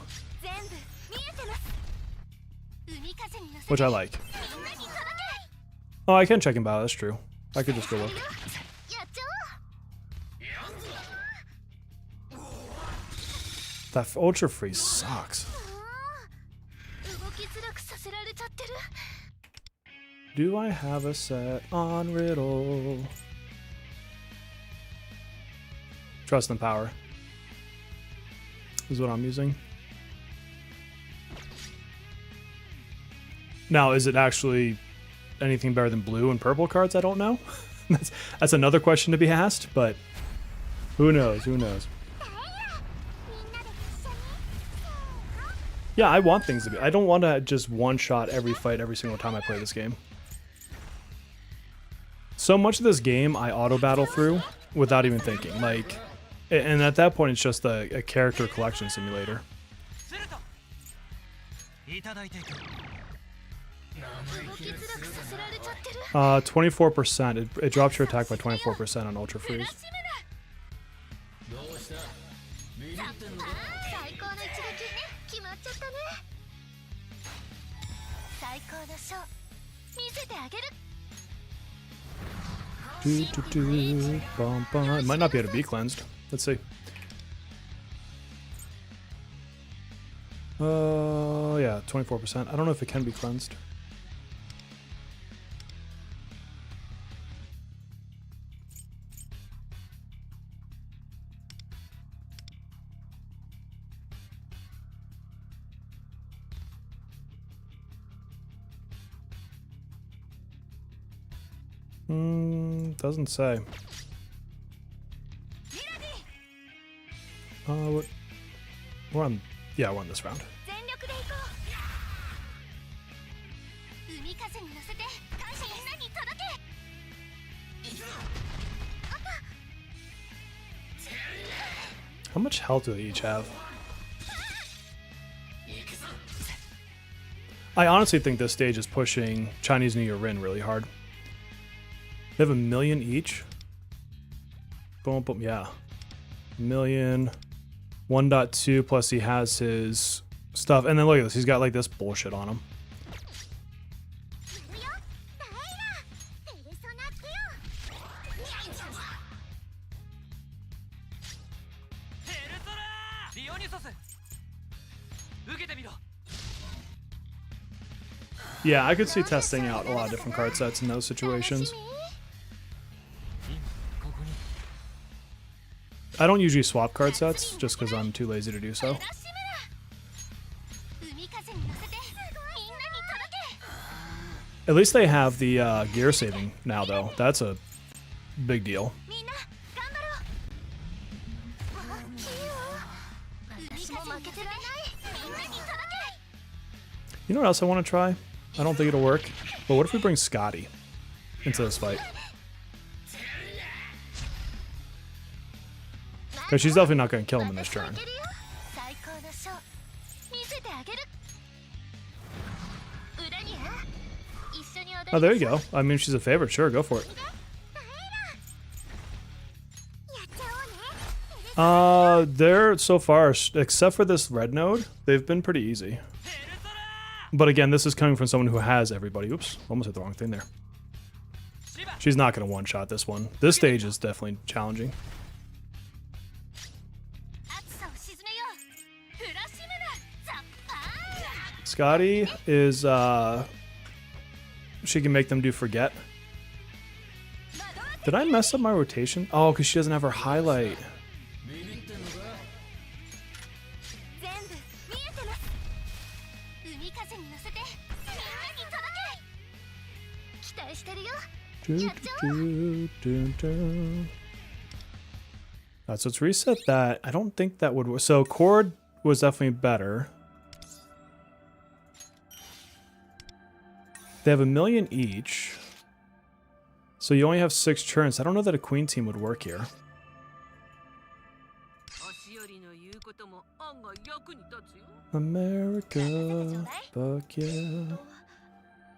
Which I like. Oh, I can check in battle, that's true. I could just go look. That Ultra Freeze sucks. Do I have a set on Riddle? Trust and Power is what I'm using. Now, is it actually anything better than blue and purple cards? I don't know. That's another question to be asked, but who knows? Who knows? Yeah, I want things to be. I don't want to just one-shot every fight every single time I play this game. So much of this game I auto-battle through without even thinking. Like, and at that point, it's just a character collection simulator. 24%. It drops your attack by 24% on Ultra Freeze. It might not be able to be cleansed. Let's see. Yeah, 24%. I don't know if it can be cleansed. Doesn't say. What? We're on. Yeah, we're on this round. How much health do they each have? I honestly think this stage is pushing Chinese New Year Rin really hard. They have 1 million each. Boom, boom, yeah. 1 million. 1.2 plus he has his stuff. And then look at this. He's got like this bullshit on him. Yeah, I could see testing out a lot of different card sets in those situations. I don't usually swap card sets, just because I'm too lazy to do so. At least they have the gear saving now, though. That's a big deal. You know what else I want to try? I don't think it'll work, but what if we bring Scotty into this fight? Because she's definitely not going to kill him in this turn. Oh, there you go. I mean, if she's a favorite, sure, go for it. They're, so far, except for this red node, they've been pretty easy. But again, this is coming from someone who has everybody. Oops, almost hit the wrong thing there. She's not going to one-shot this one. This stage is definitely challenging. Scotty is, she can make them do forget. Did I mess up my rotation? Oh, because she doesn't have her highlight. So let's reset that. I don't think that would work. So Cord was definitely better. They have 1 million each. So you only have 6 turns. I don't know that a queen team would work here. America, fuck yeah.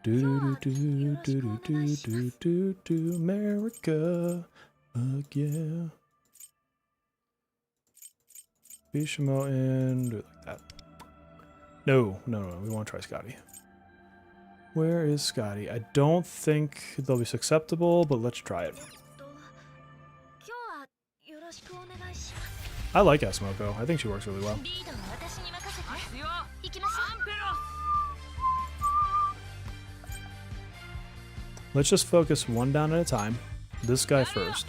Do do do do do do do do America, fuck yeah. Bishimo in. Do it like that. No. We want to try Scotty. Where is Scotty? I don't think they'll be acceptable, but let's try it. I like Esmoko. I think she works really well. Let's just focus one down at a time. This guy first.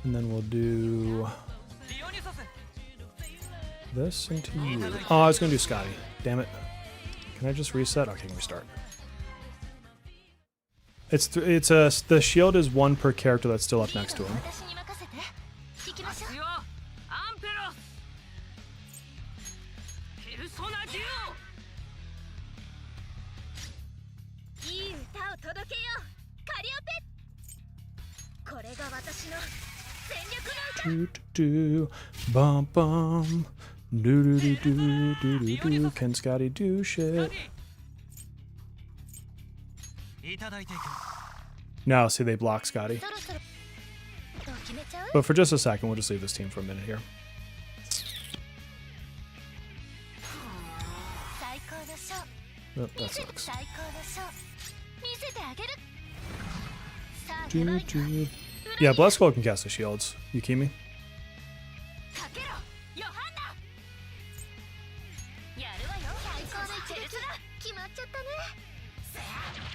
And then we'll do this into you. Oh, I was going to do Scotty. Damn it. Can I just reset? Okay, can we start? The shield is one per character that's still up next to him. Bum bum. Do. Can Scotty do shit? Now, see, they block Scotty. But for just a second, we'll just leave this team for a minute here. Oh, that sucks. Yeah, Blesskull can cast the shields. Yukimi?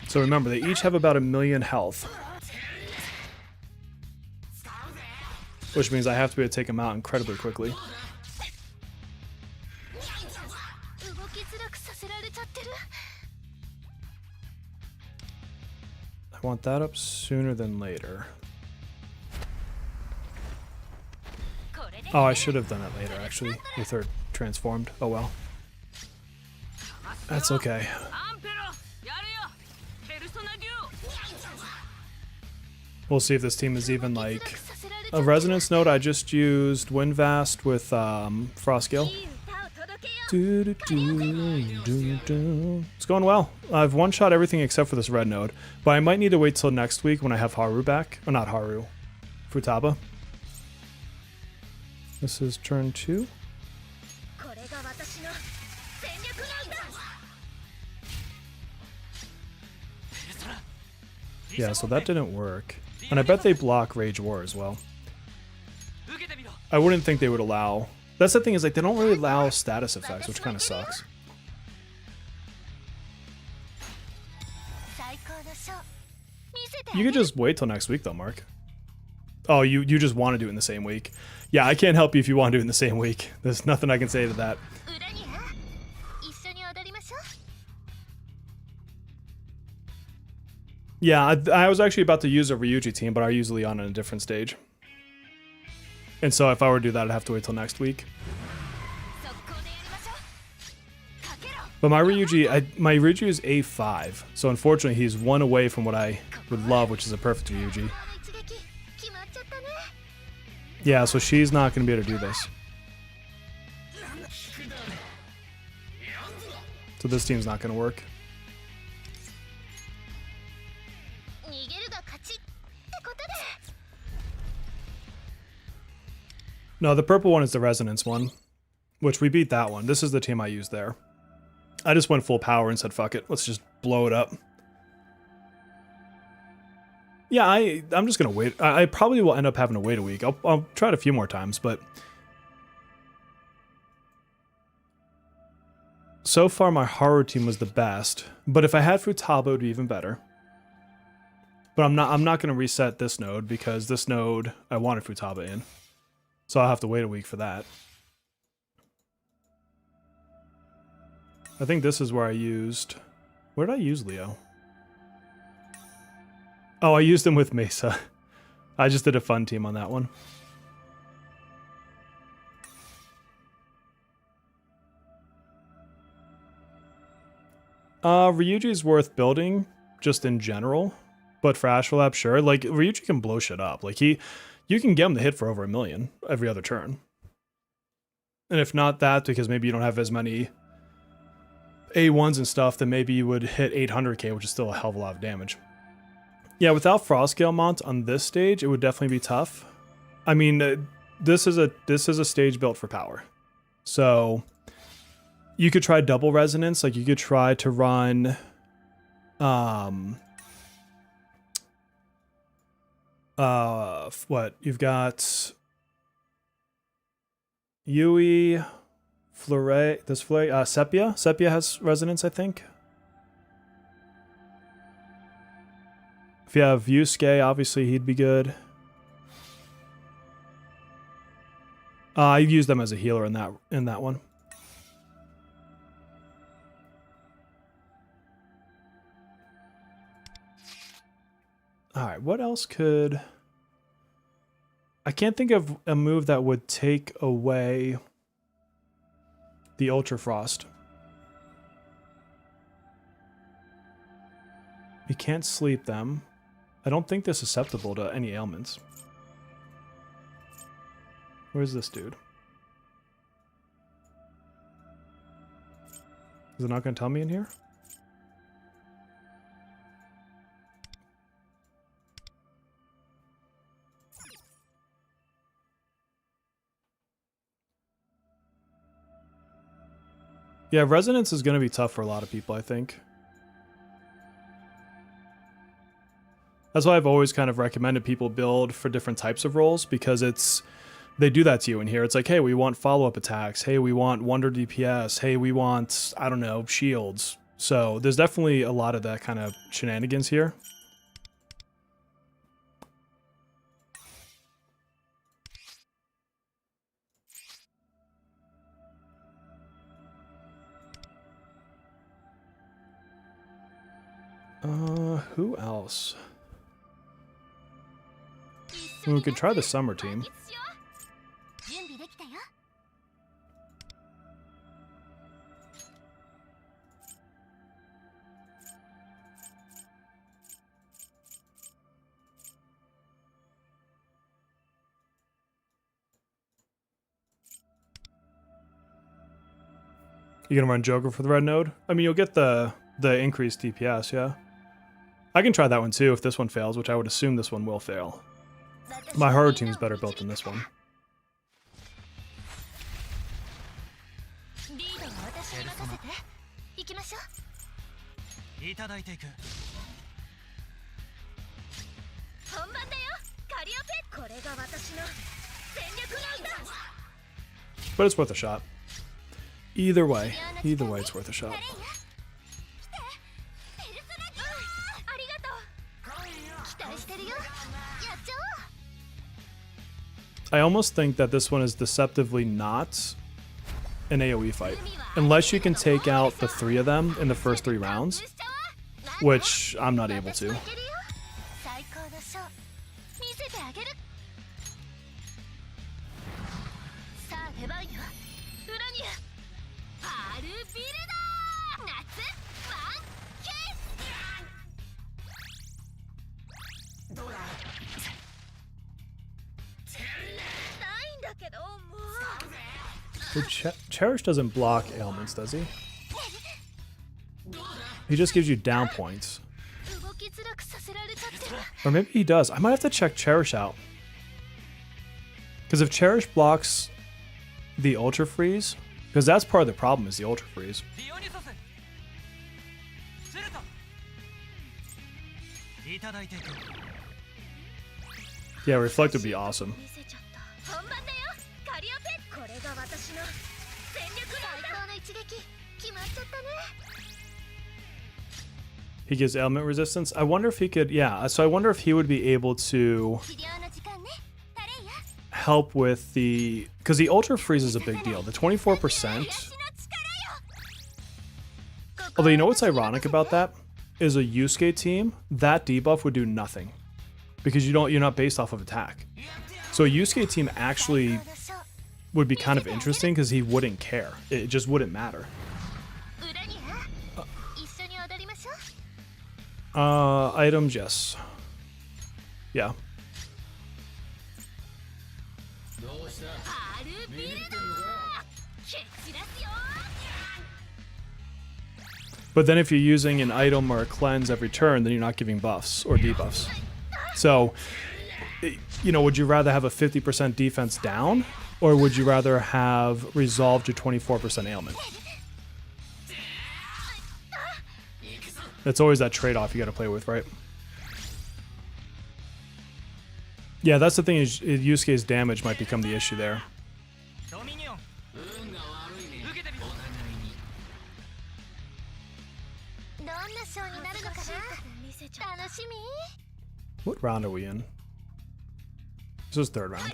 So remember, they each have about 1,000,000 health. Which means I have to be able to take them out incredibly quickly. I want that up sooner than later. Oh, I should have done it later, actually, with her transformed. Oh well. That's okay. We'll see if this team is even like a resonance node. I just used Windvast with Frostgill. It's going well. I've one-shot everything except for this red node, but I might need to wait till next week when I have Haru back. Or not Haru, Futaba. This is turn 2. Yeah, so that didn't work. And I bet they block Rage War as well. I wouldn't think they would allow... That's the thing, is like they don't really allow status effects, which kind of sucks. You could just wait till next week though, Mark. Oh, you just want to do it in the same week. Yeah, I can't help you if you want to do it in the same week. There's nothing I can say to that. Yeah, I was actually about to use a Ryuji team, but I usually on a different stage. And so if I were to do that, I'd have to wait till next week. But my Ryuji is A5, so unfortunately he's one away from what I would love, which is a perfect Ryuji. Yeah, so she's not going to be able to do this. So this team's not going to work. No, the purple one is the resonance one, which we beat that one. This is the team I used there. I just went full power and said, fuck it, let's just blow it up. Yeah, I'm just going to wait. I probably will end up having to wait a week. I'll try it a few more times, but... So far, my Haru team was the best, but if I had Futaba, it would be even better. But I'm not going to reset this node, because this node, I wanted Futaba in. So I'll have to wait a week for that. I think this is where I used... Where did I use Leo? Oh, I used him with Mesa. I just did a fun team on that one. Ryuji is worth building, just in general. But for Astrolabe, sure. Like, Ryuji can blow shit up. Like, you can get him to hit for over 1,000,000 every other turn. And if not that, because maybe you don't have as many A1s and stuff, then maybe you would hit 800k, which is still a hell of a lot of damage. Yeah, without Frost Scale Mount on this stage, it would definitely be tough. I mean, this is a stage built for power. So you could try double resonance, like you could try to run what? You've got Yui, Fleuret, this Fleuret, Sepia. Sepia has resonance, I think. If you have Yusuke, obviously he'd be good. I've used them as a healer in that one. Alright, what else could... I can't think of a move that would take away the Ultra Frost. You can't sleep them. I don't think they're susceptible to any ailments. Where's this dude? Is it not going to tell me in here? Yeah, resonance is going to be tough for a lot of people, I think. That's why I've always kind of recommended people build for different types of roles, because they do that to you in here. It's like, hey, we want follow-up attacks. Hey, we want wonder DPS. Hey, we want, I don't know, shields. So there's definitely a lot of that kind of shenanigans here. Who else? We could try the summer team. You gonna run Joker for the red node? I mean, you'll get the increased DPS, yeah. I can try that one too if this one fails, which I would assume this one will fail. My horror team's better built than this one. But it's worth a shot. Either way, it's worth a shot. I almost think that this one is deceptively not an AoE fight. Unless you can take out the 3 of them in the first 3 rounds, which I'm not able to. Cherish doesn't block ailments, does he? He just gives you down points. Or maybe he does. I might have to check Cherish out. Because if Cherish blocks the Ultra Freeze, because that's part of the problem is the Ultra Freeze. Yeah, Reflect would be awesome. He gives ailment resistance. I wonder if he could, yeah, so I wonder if he would be able to help with the, because the Ultra Freeze is a big deal. The 24%. Although, you know what's ironic about that? Is a Yusuke team, that debuff would do nothing. Because you're not based off of attack. So a Yusuke team actually would be kind of interesting because he wouldn't care. It just wouldn't matter. Items, yes. Yeah. But then if you're using an item or a cleanse every turn, then you're not giving buffs or debuffs. So, you know, would you rather have a 50% defense down, or would you rather have resolved to 24% ailment? That's always that trade-off you got to play with, right? Yeah, that's the thing, is Yusuke's damage might become the issue there. What round are we in? This is third round.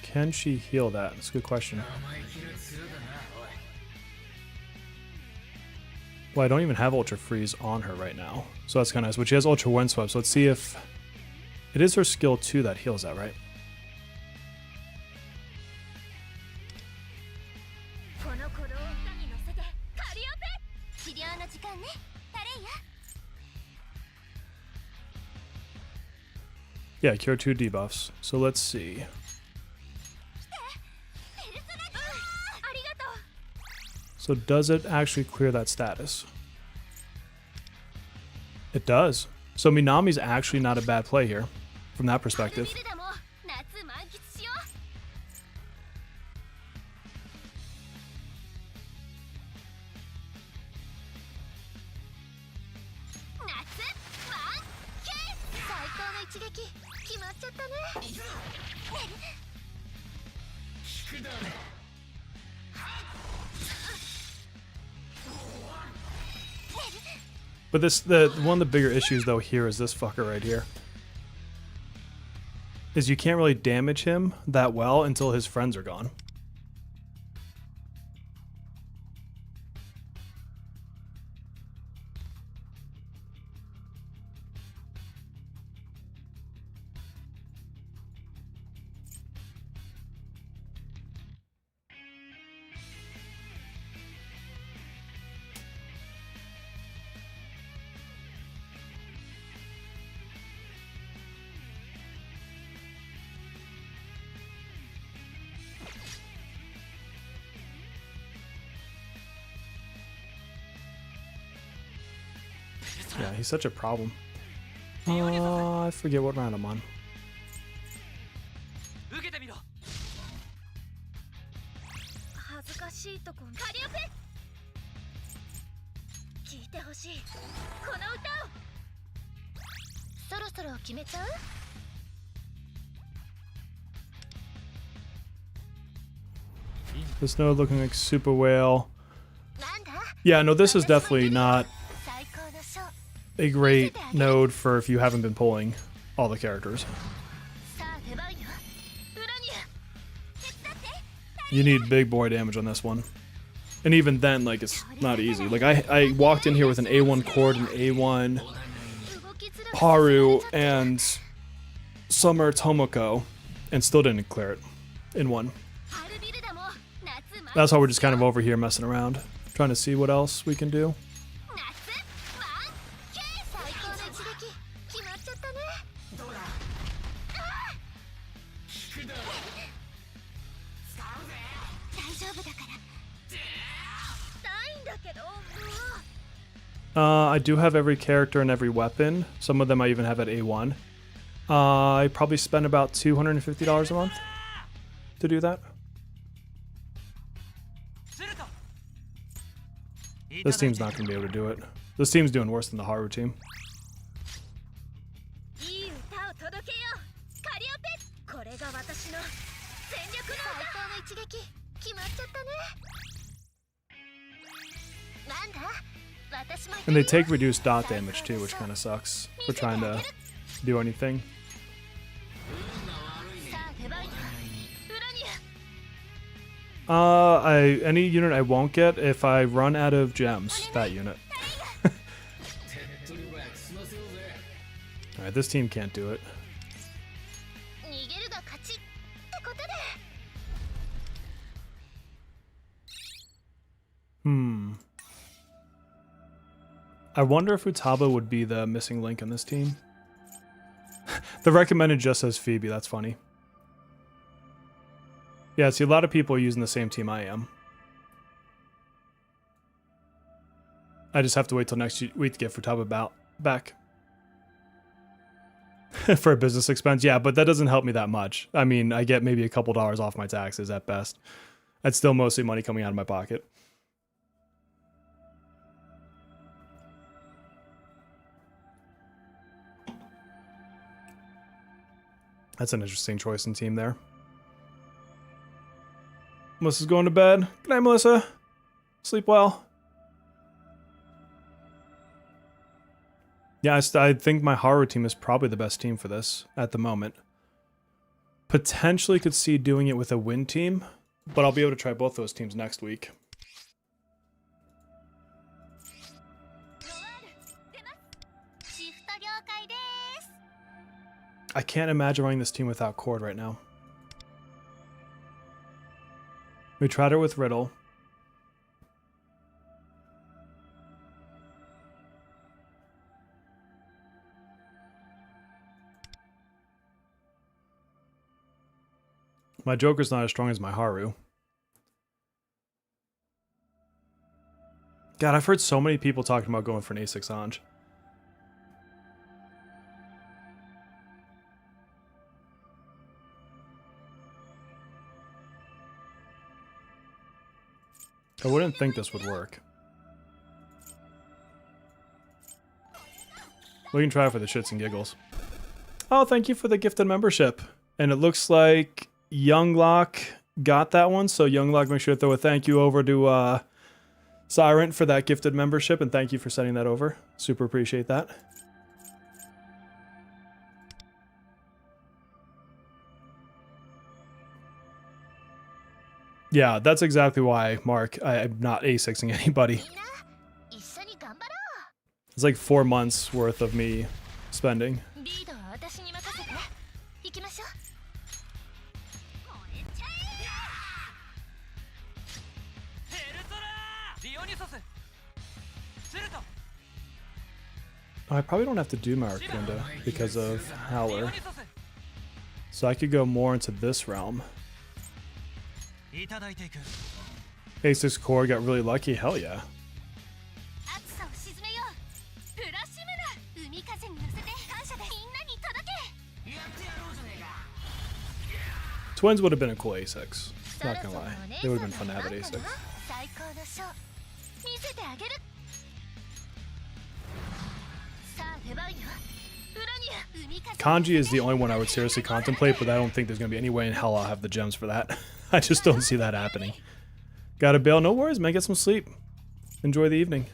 Can she heal that? That's a good question. Well, I don't even have Ultra Freeze on her right now, so that's kind of nice. But she has Ultra Windswept, so let's see if it is her skill 2 that heals that, right? Yeah, cure 2 debuffs. So let's see. So does it actually clear that status? It does. So Minami's actually not a bad play here, from that perspective. But one of the bigger issues though here is this fucker right here. Is you can't really damage him that well until his friends are gone. Yeah, he's such a problem. I forget what round I'm on. This node looking like Super Whale. Yeah, no, this is definitely not a great node for if you haven't been pulling all the characters. You need big boy damage on this one. And even then, like, it's not easy. Like, I walked in here with an A1 Cord and A1 Haru and Summer Tomoko and still didn't clear it in one. That's why we're just kind of over here messing around, trying to see what else we can do. I do have every character and every weapon. Some of them I even have at A1. I probably spend about $250 a month to do that. This team's not going to be able to do it. This team's doing worse than the Haru team. And they take reduced dot damage too, which kind of sucks for trying to do anything. Any unit I won't get if I run out of gems, that unit. Alright, this team can't do it. I wonder if Utaba would be the missing link in this team. The recommended just says Phoebe. That's funny. Yeah, see, a lot of people are using the same team I am. I just have to wait till next week to get Futaba back. For a business expense, yeah, but that doesn't help me that much. I mean, I get maybe a couple dollars off my taxes at best. That's still mostly money coming out of my pocket. That's an interesting choice in team there. Melissa's going to bed. Good night, Melissa. Sleep well. Yeah, I think my horror team is probably the best team for this at the moment. Potentially could see doing it with a win team, but I'll be able to try both those teams next week. I can't imagine running this team without Cord right now. We tried it with Riddle. My Joker's not as strong as my Haru. God, I've heard so many people talking about going for an A6 Anj. I wouldn't think this would work. We can try it for the shits and giggles. Oh, thank you for the gifted membership. And it looks like Younglock got that one. So Younglock, make sure to throw a thank you over to Sirent for that gifted membership. And thank you for sending that over. Super appreciate that. Yeah, that's exactly why, Mark, I'm not A6ing anybody. It's like 4 months worth of me spending. I probably don't have to do my Arcunda because of Howler. So I could go more into this realm. A6 core got really lucky, hell yeah. Twins would have been a cool A6, not gonna lie. They would have been fun to have at A6. Kanji is the only one I would seriously contemplate, but I don't think there's going to be any way in hell I'll have the gems for that. I just don't see that happening. Gotta bail. No worries, man. Get some sleep. Enjoy the evening.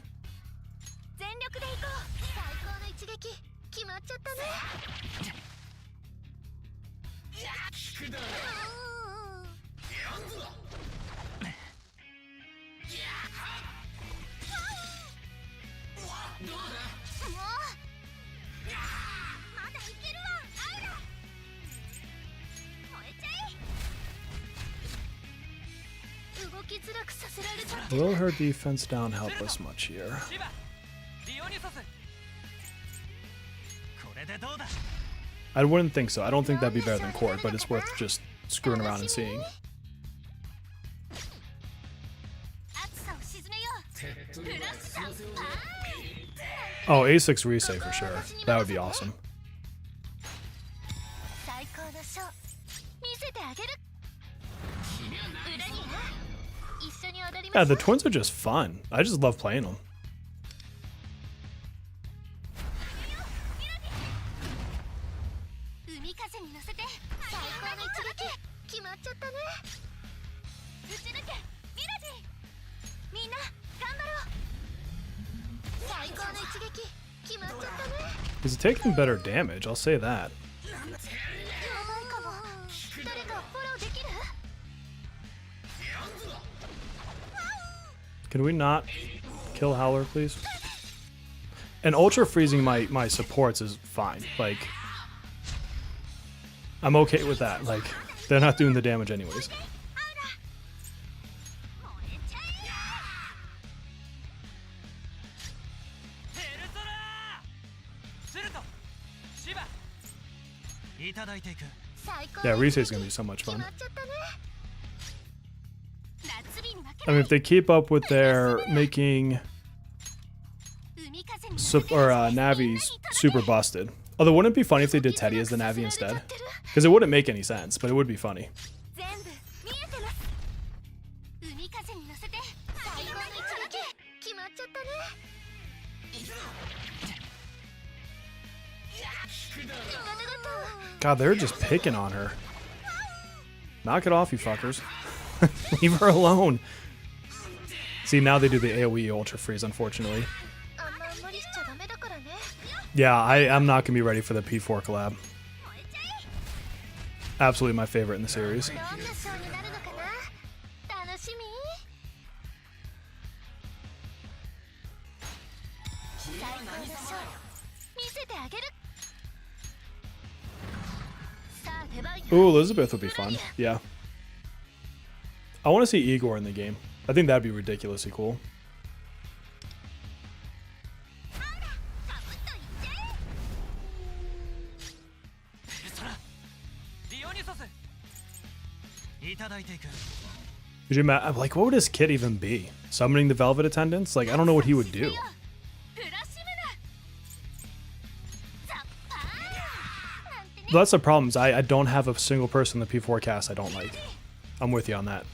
Will her defense down help us much here? I wouldn't think so. I don't think that'd be better than Cord, but it's worth just screwing around and seeing. Oh, A6 Risei for sure. That would be awesome. Yeah, the twins are just fun. I just love playing them. He's taking better damage, I'll say that. Can we not kill Howler, please? And ultra freezing my supports is fine. Like, I'm okay with that. Like, they're not doing the damage anyways. Yeah, Rise's gonna be so much fun. I mean, if they keep up with their making Navi's super busted. Although, wouldn't it be funny if they did Teddy as the Navi instead? Because it wouldn't make any sense, but it would be funny. God, they're just picking on her. Knock it off, you fuckers. Leave her alone. See, now they do the AoE Ultra Freeze, unfortunately. Yeah, I'm not going to be ready for the P4 collab. Absolutely my favorite in the series. Ooh, Elizabeth would be fun. Yeah. I want to see Igor in the game. I think that'd be ridiculously cool. Could you imagine, like, what would his kit even be? Summoning the Velvet Attendants? Like, I don't know what he would do. That's the problem. I don't have a single person in the P4 cast I don't like. I'm with you on that.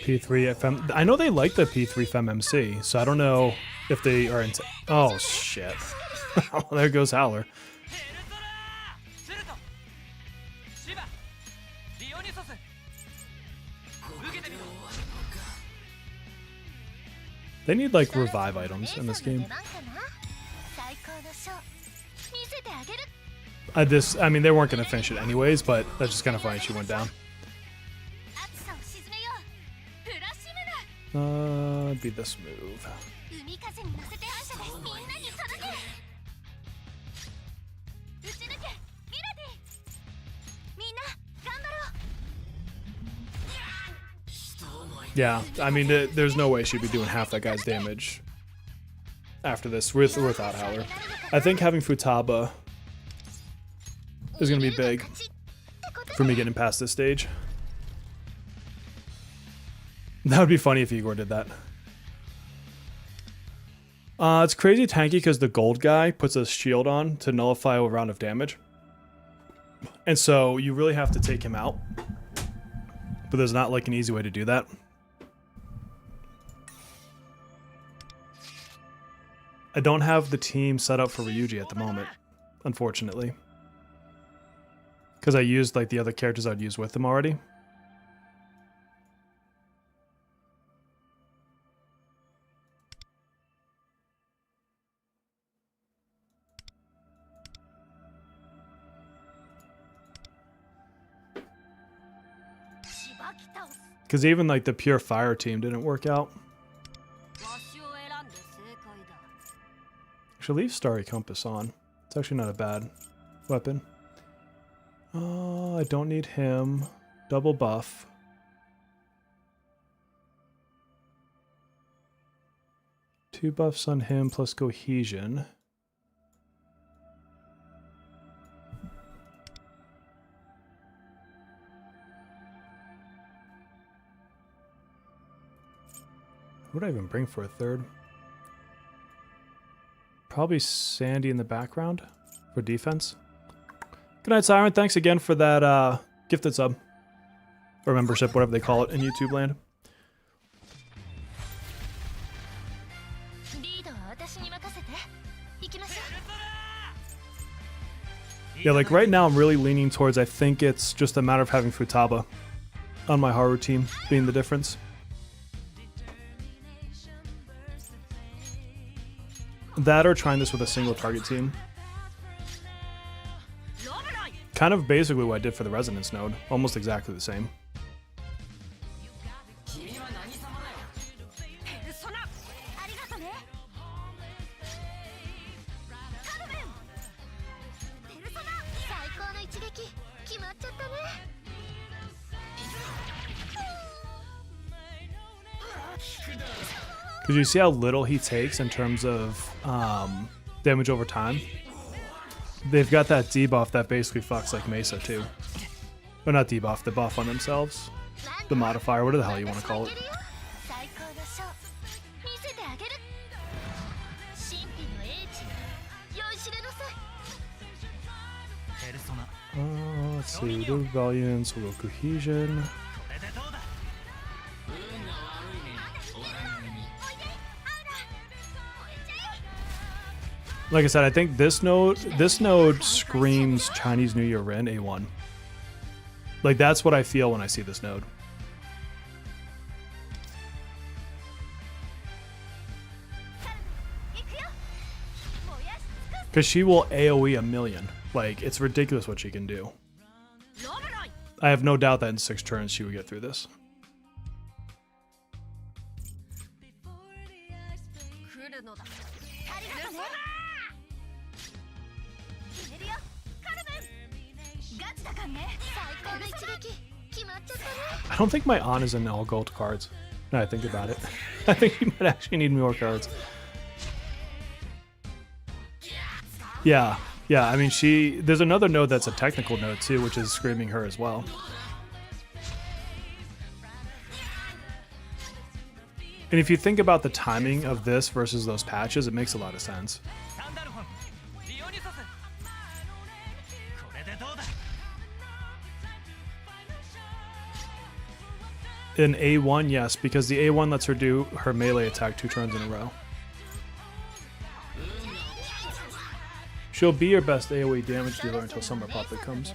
P3 FM. I know they like the P3 FemMC, so I don't know if they are into. Oh shit! Well, there goes Howler. They need like revive items in this game. I mean, they weren't going to finish it anyways, but that's just kind of funny she went down. Be this move. Yeah, I mean, there's no way she'd be doing half that guy's damage after this without Howler. I think having Futaba is going to be big for me getting past this stage. That would be funny if Igor did that. It's crazy tanky because the gold guy puts a shield on to nullify a round of damage. And so you really have to take him out. But there's not like an easy way to do that. I don't have the team set up for Ryuji at the moment, unfortunately. Because I used like the other characters I'd use with them already. Because even like the pure fire team didn't work out. Actually, leave Starry Compass on. It's actually not a bad weapon. I don't need him. Double buff. Two buffs on him plus cohesion. What would I even bring for a third? Probably Sandy in the background for defense. Good night, Siren. Thanks again for that gifted sub. Or membership, whatever they call it in YouTube land. Yeah, like right now I'm really leaning towards, I think it's just a matter of having Futaba on my Haru team being the difference. That or trying this with a single target team. Kind of basically what I did for the Resonance node. Almost exactly the same. Because you see how little he takes in terms of damage over time? They've got that debuff that basically fucks like Mesa too. Or not debuff, the buff on themselves. The modifier, whatever the hell you want to call it. Let's see, the Rebellions, we'll go Cohesion. Like I said, I think this node screams Chinese New Year Rin A1. Like that's what I feel when I see this node. Because she will AoE a million. Like, it's ridiculous what she can do. I have no doubt that in 6 turns she would get through this. I don't think my An is in all gold cards. Now I think about it. I think he might actually need more cards. Yeah, I mean there's another node that's a technical node too, which is screaming her as well. And if you think about the timing of this versus those patches, it makes a lot of sense. In A1, yes, because the A1 lets her do her melee attack 2 turns in a row. She'll be your best AoE damage dealer until Summer Puppet comes.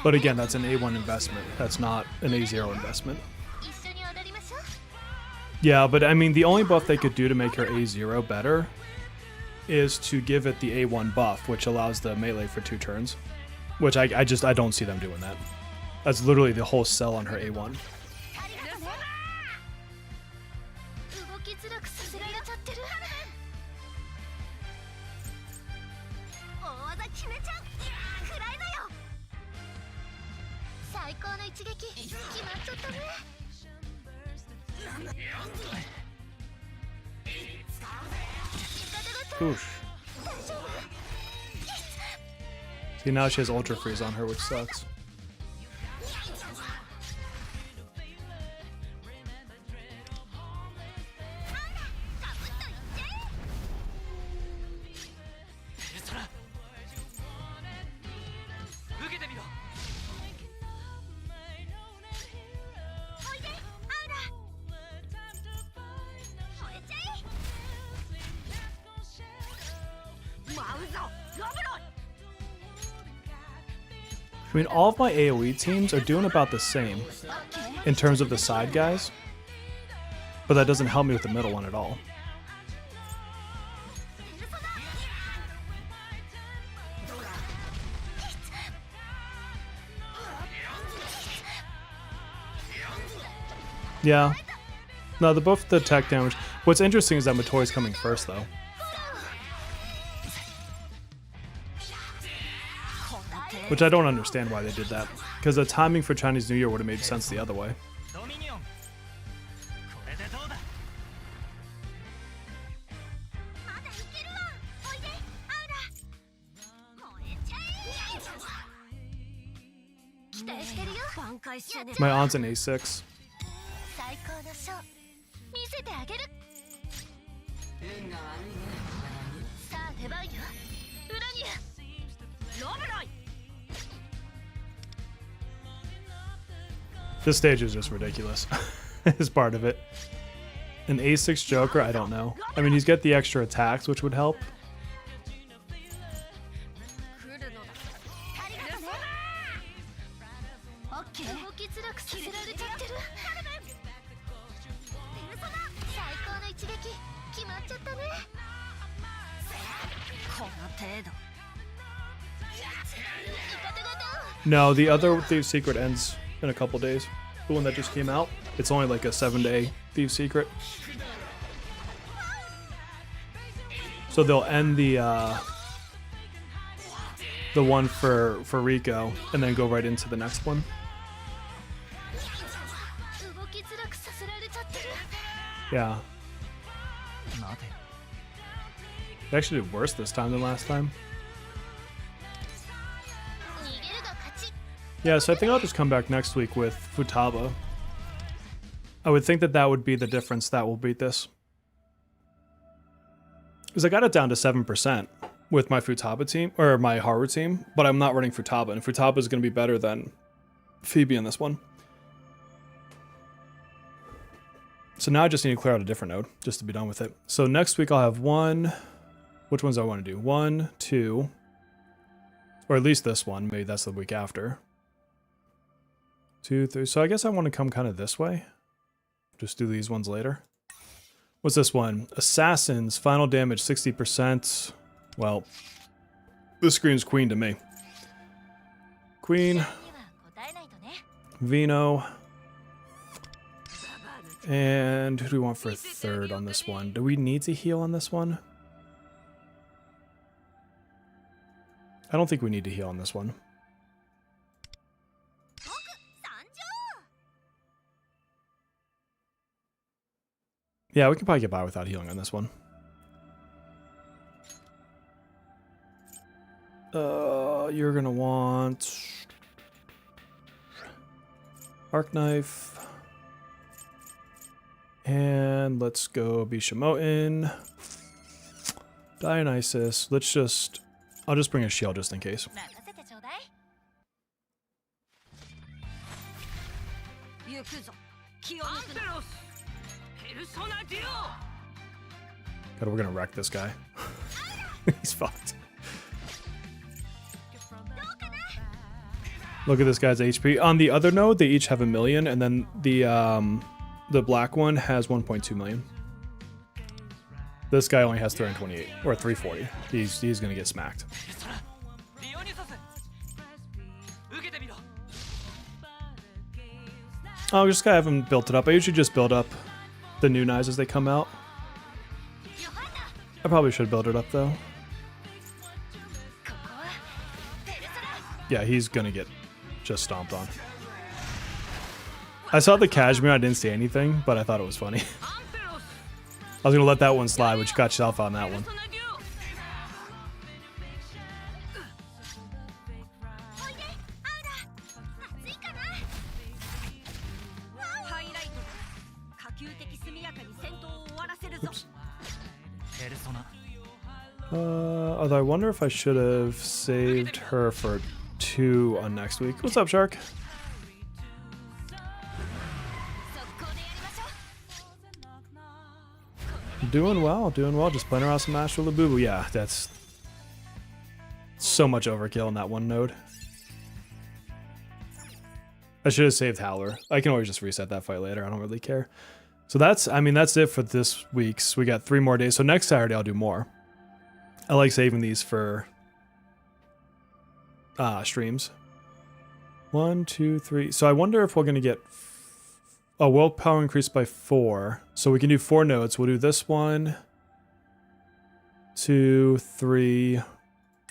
But again, that's an A1 investment. That's not an A0 investment. Yeah, but I mean, the only buff they could do to make her A0 better is to give it the A1 buff, which allows the melee for 2 turns. Which I don't see them doing that. That's literally the whole sell on her A1. Oof. See, now she has Ultra Freeze on her, which sucks. I mean, all of my AoE teams are doing about the same in terms of the side guys, but that doesn't help me with the middle one at all. Yeah. No, both the tech damage. What's interesting is that Matoi's coming first, though. Which I don't understand why they did that. Because the timing for Chinese New Year would have made sense the other way. My aunt's an A6. This stage is just ridiculous. Is part of it. An A6 Joker, I don't know. I mean, he's got the extra attacks, which would help. No, the other Thieves Secret ends in a couple days. The one that just came out. It's only like a 7-day Thieves Secret. So they'll end the one for Rico and then go right into the next one. Yeah. They actually did worse this time than last time. Yeah, so I think I'll just come back next week with Futaba. I would think that that would be the difference that will beat this. Because I got it down to 7% with my Futaba team, or my Haru team, but I'm not running Futaba, and Futaba is going to be better than Phoebe in this one. So now I just need to clear out a different node, just to be done with it. So next week I'll have one... Which ones do I want to do? 1, 2... Or at least this one, maybe that's the week after. 2, 3... So I guess I want to come kind of this way. Just do these ones later. What's this one? Assassins, final damage 60%. Well, this screams Queen to me. Queen. Vino. And who do we want for a third on this one? Do we need to heal on this one? I don't think we need to heal on this one. Yeah, we can probably get by without healing on this one. You're gonna want... Arc Knife. And let's go Bishamoten. Dionysus. Let's just... I'll just bring a shield just in case. God, we're gonna wreck this guy. He's fucked. Look at this guy's HP. On the other node, they each have 1 million, and then the black one has 1.2 million. This guy only has 328 or 340. He's gonna get smacked. Oh, just gotta have him built it up. I usually just build up the new knives as they come out. I probably should build it up though. Yeah, he's gonna get just stomped on. I saw the Cashmere, I didn't see anything, but I thought it was funny. I was gonna let that one slide, but you got yourself on that one. Oops. Although I wonder if I should have saved her for 2 on next week. What's up, Shark? Doing well, just playing around some Astrolabe. Yeah, that's so much overkill in that one node. I should have saved Howler. I can always just reset that fight later, I don't really care. So that's, I mean, that's it for this week's. We got 3 more days, so next Saturday I'll do more. I like saving these for streams. 1, 2, 3. So I wonder if we're gonna get a willpower increased by 4. So we can do 4 nodes. We'll do this 1, 2, 3.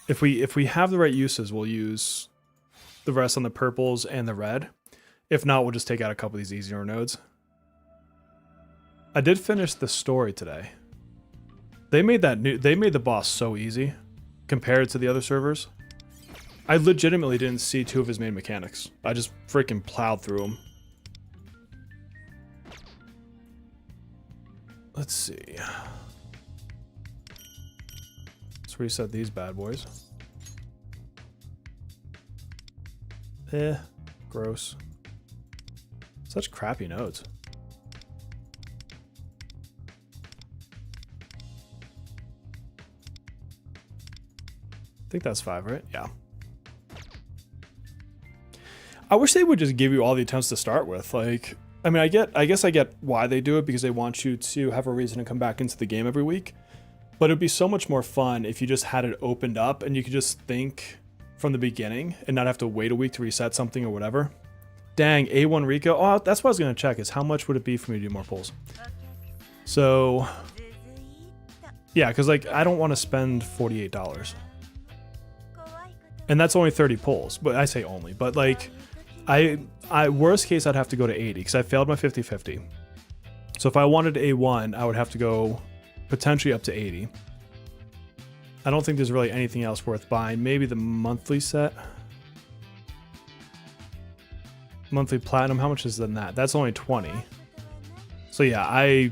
If we have the right uses, we'll use the rest on the purples and the red. If not, we'll just take out a couple of these easier nodes. I did finish the story today. They made the boss so easy compared to the other servers. I legitimately didn't see 2 of his main mechanics. I just freaking plowed through them. Let's see. Let's reset these bad boys. Gross. Such crappy nodes. I think that's 5, right? Yeah. I wish they would just give you all the attempts to start with. Like, I mean, I guess I get why they do it, because they want you to have a reason to come back into the game every week. But it'd be so much more fun if you just had it opened up and you could just think from the beginning and not have to wait a week to reset something or whatever. Dang, A1 Rico. Oh, that's what I was going to check, is how much would it be for me to do more pulls. So Yeah, because like I don't want to spend $48. And that's only 30 pulls, but I say only. But like, I worst case I'd have to go to 80 because I failed my 50-50. So if I wanted A1, I would have to go potentially up to 80. I don't think there's really anything else worth buying. Maybe the monthly set. Monthly platinum, how much is than that? That's only 20. So yeah,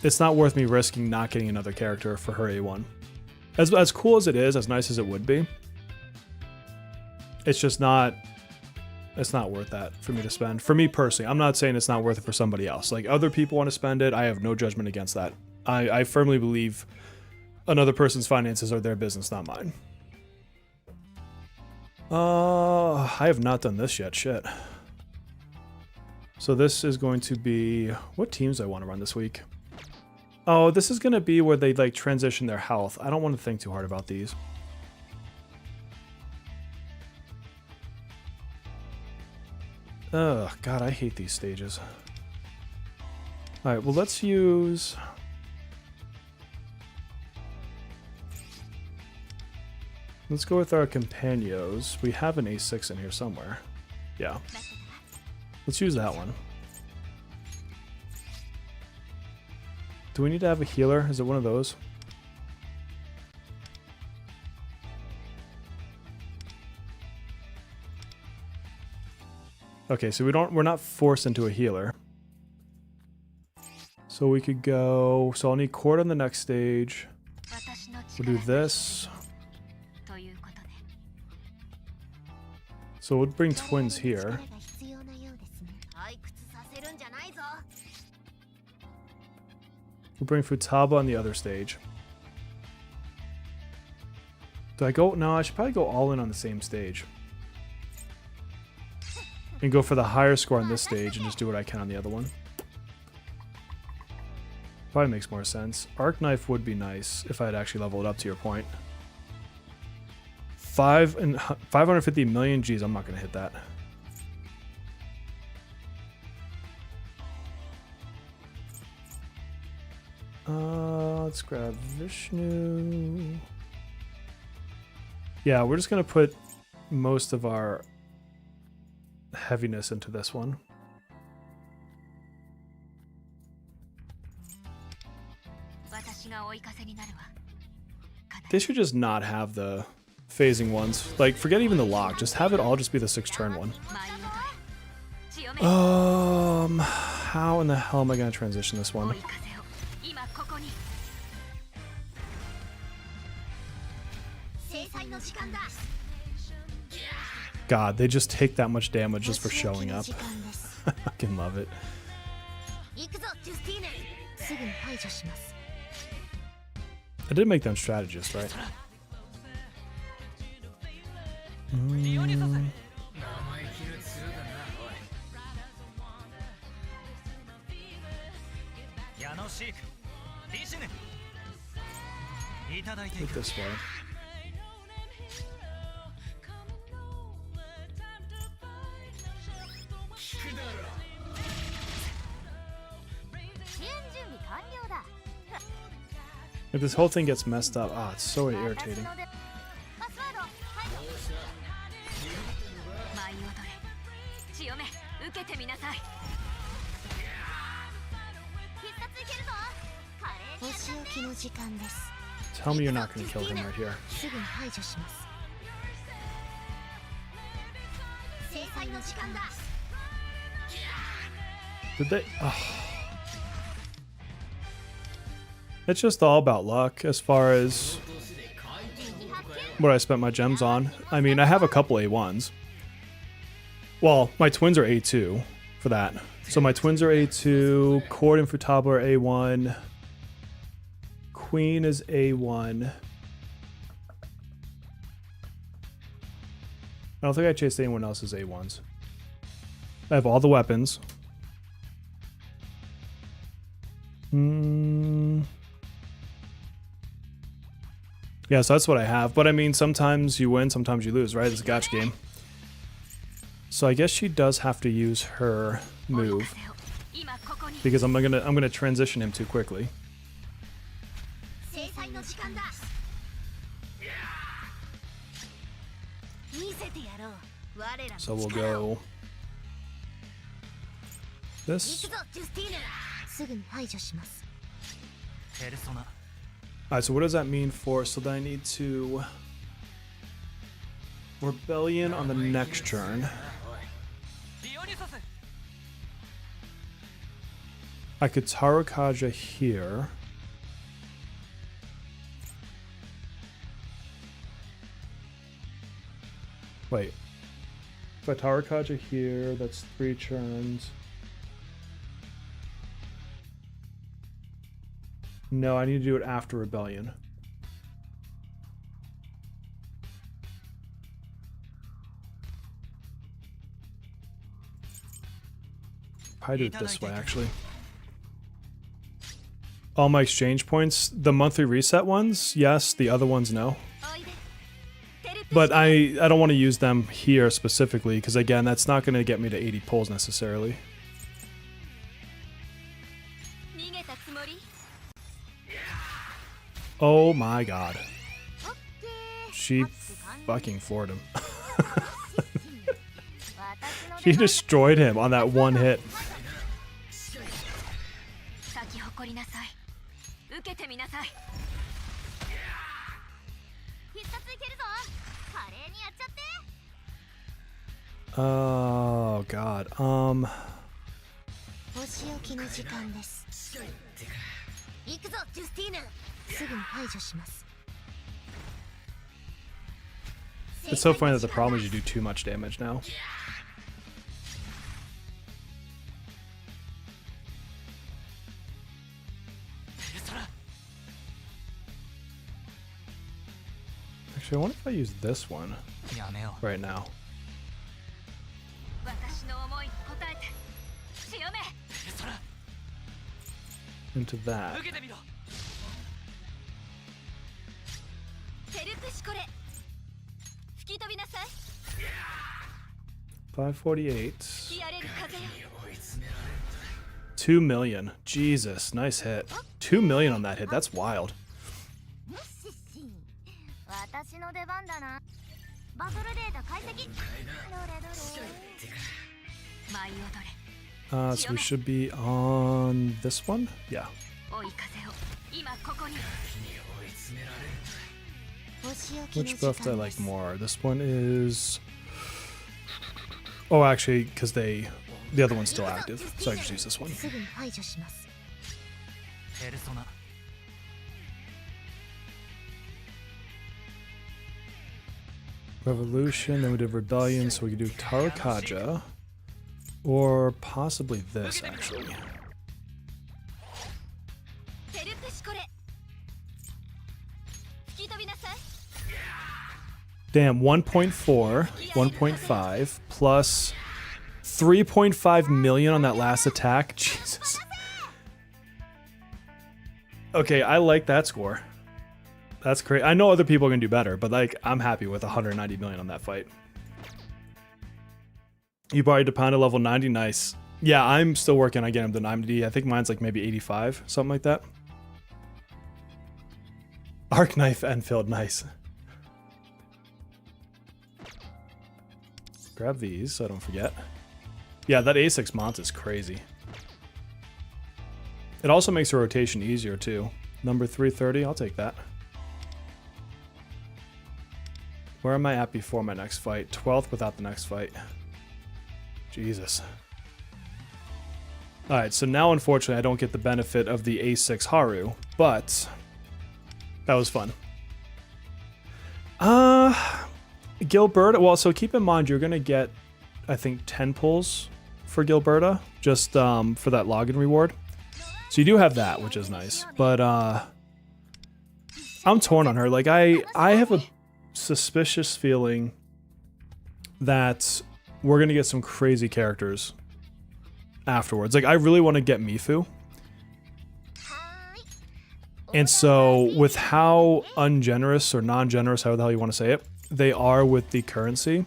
it's not worth me risking not getting another character for her A1. As cool as it is, as nice as it would be, it's just not, it's not worth that for me to spend. For me personally, I'm not saying it's not worth it for somebody else. Like other people want to spend it, I have no judgment against that. I firmly believe another person's finances are their business, not mine. I have not done this yet, shit. So this is going to be, what teams do I want to run this week? Oh, this is going to be where they like transition their health. I don't want to think too hard about these. Ugh, God, I hate these stages. Alright, well let's use... Let's go with our companions. We have an A6 in here somewhere. Yeah. Let's use that one. Do we need to have a healer? Is it one of those? Okay, so we're not forced into a healer. So we could go, so I'll need Cord on the next stage. We'll do this. So we'll bring twins here. We'll bring Futaba on the other stage. Do I go? No, I should probably go all in on the same stage. And go for the higher score on this stage and just do what I can on the other one. Probably makes more sense. Arc Knife would be nice if I had actually leveled it up to your point. 550 million. Geez, I'm not going to hit that. Let's grab Vishnu. Yeah, we're just going to put most of our heaviness into this one. They should just not have the phasing ones. Like, forget even the lock. Just have it all just be the 6-turn one. How in the hell am I going to transition this one? God, they just take that much damage just for showing up. I fucking love it. I did make them strategists, right? Look this way. If this whole thing gets messed up, it's so irritating. Tell me you're not going to kill him right here. Did they? Oh. It's just all about luck as far as what I spent my gems on. I mean, I have a couple A1s. Well, my twins are A2 for that. So my twins are A2, Cord and Futaba are A1, Queen is A1. I don't think I chased anyone else's A1s. I have all the weapons. Yeah, so that's what I have. But I mean, sometimes you win, sometimes you lose, right? It's a gacha game. So I guess she does have to use her move. because I'm gonna transition him too quickly. So we'll go this. Alright, so what does that mean for, so then I need to rebellion on the next turn. I could Tarukaja here. Wait. If I Tarukaja here, that's 3 turns. No, I need to do it after Rebellion. Probably do it this way, actually. All my exchange points, the monthly reset ones, yes. The other ones, no. But I don't want to use them here specifically, because again, that's not going to get me to 80 pulls necessarily. Oh my god. She fucking floored him. She destroyed him on that one hit. Oh god. It's so funny that the problem is you do too much damage now. Actually, I wonder if I use this one right now. Into that. 548. 2 million. Jesus, nice hit. 2 million on that hit. That's wild. So we should be on this one? Yeah. Which buff do I like more? This one is... Oh, actually, because the other one's still active, so I just use this one. Revolution, then we did Rebellion, so we could do Tarukaja. Or possibly this, actually. Damn, 1.4, 1.5, plus 3.5 million on that last attack. Jesus. Okay, I like that score. That's great. I know other people can do better, but like, I'm happy with 190 million on that fight. You probably depended level 90, nice. Yeah, I'm still working on getting him to 90. I think mine's like maybe 85, something like that. Arc Knife Enfield, nice. Grab these so I don't forget. Yeah, that A6 Mont is crazy. It also makes the rotation easier too. Number 330, I'll take that. Where am I at before my next fight? 12th without the next fight. Jesus. Alright, so now unfortunately I don't get the benefit of the A6 Haru, but that was fun. Gilberta, well, so keep in mind you're gonna get, I think, 10 pulls for Gilberta, just for that login reward. So you do have that, which is nice. But I'm torn on her. Like I have a suspicious feeling that we're gonna get some crazy characters afterwards. Like I really want to get Mifu. And so with how ungenerous or non-generous, however the hell you want to say it, they are with the currency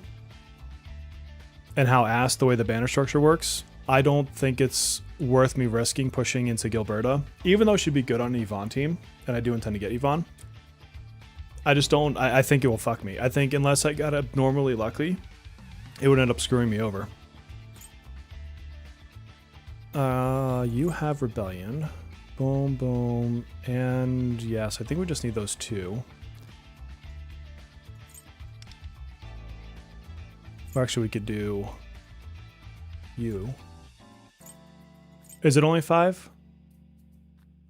and how ass the way the banner structure works, I don't think it's worth me risking pushing into Gilberta, even though she'd be good on an Yvonne team, and I do intend to get Yvonne. I just don't, I think it will fuck me. I think unless I got abnormally lucky, it would end up screwing me over. You have Rebellion. Boom, boom. And yes, I think we just need those two. Or actually, we could do you. Is it only 5?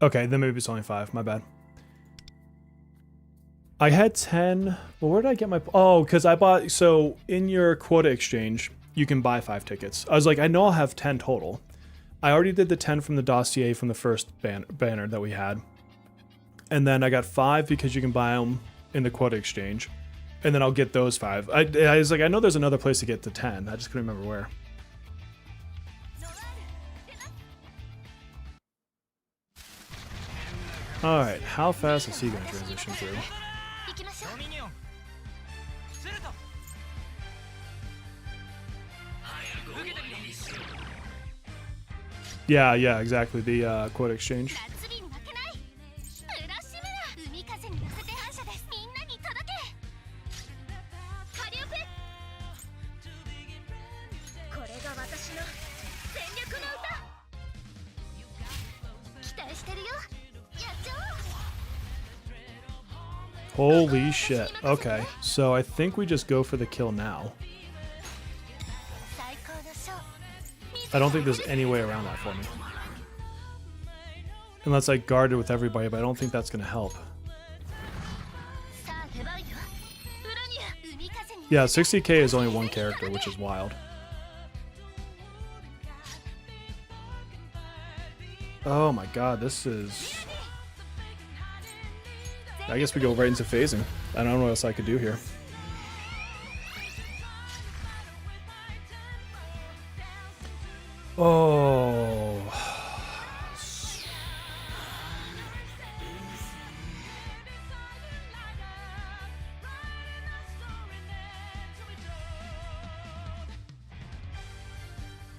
Okay, then maybe it's only 5. My bad. I had 10. Well, where did I get my... Oh, because I bought... So, in your quota exchange, you can buy 5 tickets. I was like, I know I'll have 10 total. I already did the 10 from the dossier from the first banner that we had. And then I got 5 because you can buy them in the quota exchange. And then I'll get those 5. I was like, I know there's another place to get to 10. I just couldn't remember where. Alright, how fast is he going to transition through? Yeah, exactly. The quote exchange. Holy shit. Okay, so I think we just go for the kill now. I don't think there's any way around that for me. Unless I guard it with everybody, but I don't think that's going to help. Yeah, 60k is only one character, which is wild. Oh my god, this is... I guess we go right into phasing. I don't know what else I could do here. Oh.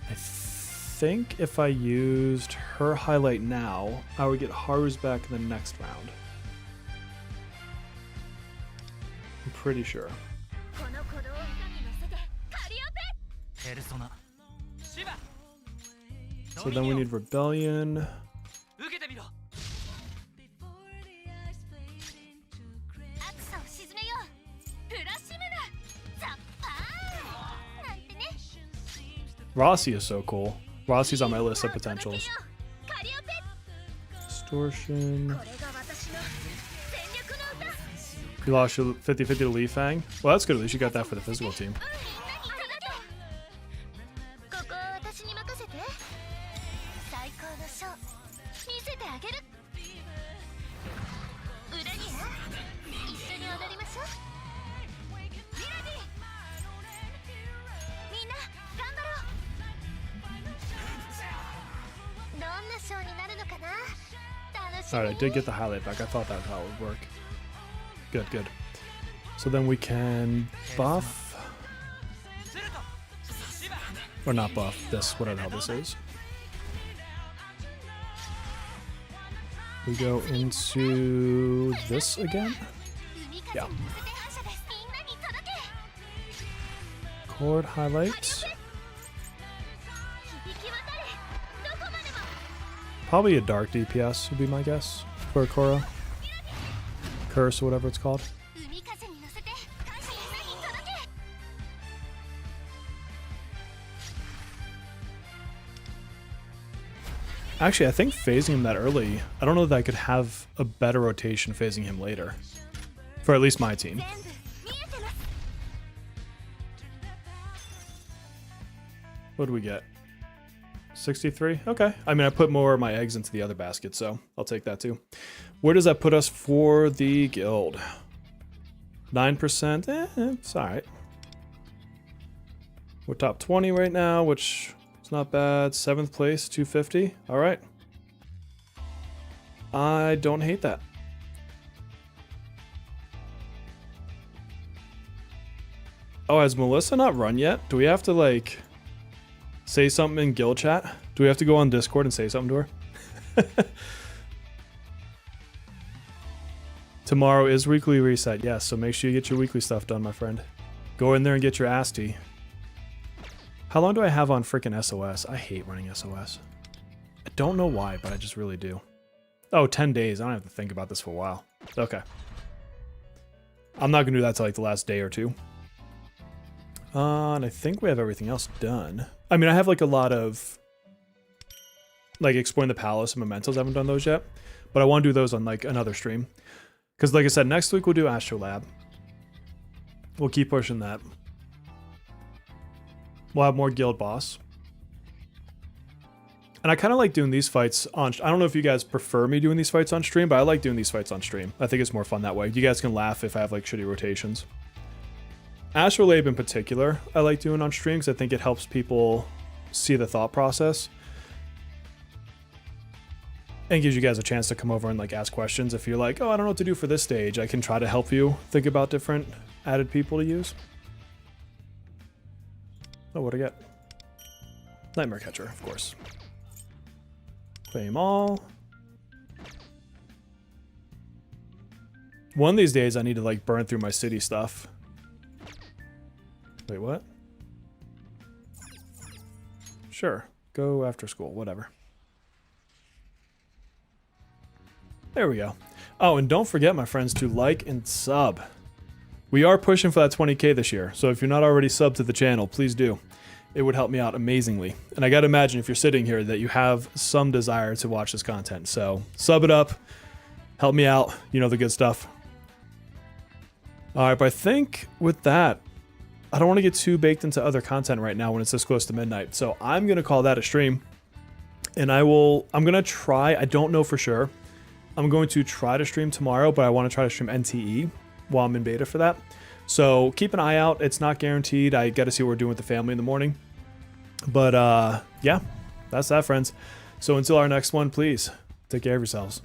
I think if I used her highlight now, I would get Haru's back in the next round. I'm pretty sure. So then we need Rebellion. Rossi is so cool. Rossi's on my list of potentials. Distortion. You lost your 50-50 to Lee Fang. Well, that's good. At least you got that for the physical team. Alright, I did get the highlight back. I thought that's how it would work. Good, good. So then we can buff. Or not buff, this, whatever the hell this is. We go into this again? Yeah. Chord highlights. Probably a dark DPS would be my guess for Korra. Curse or whatever it's called. Actually, I think phasing him that early, I don't know that I could have a better rotation phasing him later. For at least my team. What do we get? 63? Okay. I mean, I put more of my eggs into the other basket, so I'll take that too. Where does that put us for the guild? 9%? It's alright. We're top 20 right now, which is not bad. 7th place, 250. Alright. I don't hate that. Oh, has Melissa not run yet? Do we have to, like, Say something in guild chat. Do we have to go on Discord and say something to her? Tomorrow is weekly reset, yes, so make sure you get your weekly stuff done, my friend. Go in there and get your ass tea. How long do I have on freaking SOS? I hate running SOS. I don't know why, but I just really do. Oh, 10 days. I don't have to think about this for a while. Okay. I'm not going to do that till like the last day or two. And I think we have everything else done. I mean, I have like a lot of like exploring the palace and mementos. I haven't done those yet, but I want to do those on like another stream. Because like I said, next week we'll do Astrolabe. We'll keep pushing that. We'll have more guild boss. And I kind of like doing these fights on... I don't know if you guys prefer me doing these fights on stream, but I like doing these fights on stream. I think it's more fun that way. You guys can laugh if I have like shitty rotations. Astrolabe in particular, I like doing on stream because I think it helps people see the thought process. And gives you guys a chance to come over and like ask questions. If you're like, oh, I don't know what to do for this stage, I can try to help you think about different added people to use. Oh, what'd I get? Nightmare Catcher, of course. Claim all. One of these days I need to like burn through my city stuff. Wait, what? Sure. Go after school, whatever. There we go. Oh, and don't forget, my friends, to like and sub. We are pushing for that 20K this year, so if you're not already subbed to the channel, please do. It would help me out amazingly. And I gotta imagine if you're sitting here that you have some desire to watch this content. So sub it up, help me out, you know the good stuff. All right, but I think with that, I don't want to get too baked into other content right now when it's this close to midnight. So I'm gonna call that a stream. And I'm gonna try, I don't know for sure. I'm going to try to stream tomorrow, but I want to try to stream NTE while I'm in beta for that. So keep an eye out. It's not guaranteed. I got to see what we're doing with the family in the morning. But yeah, that's that, friends. So until our next one, please take care of yourselves.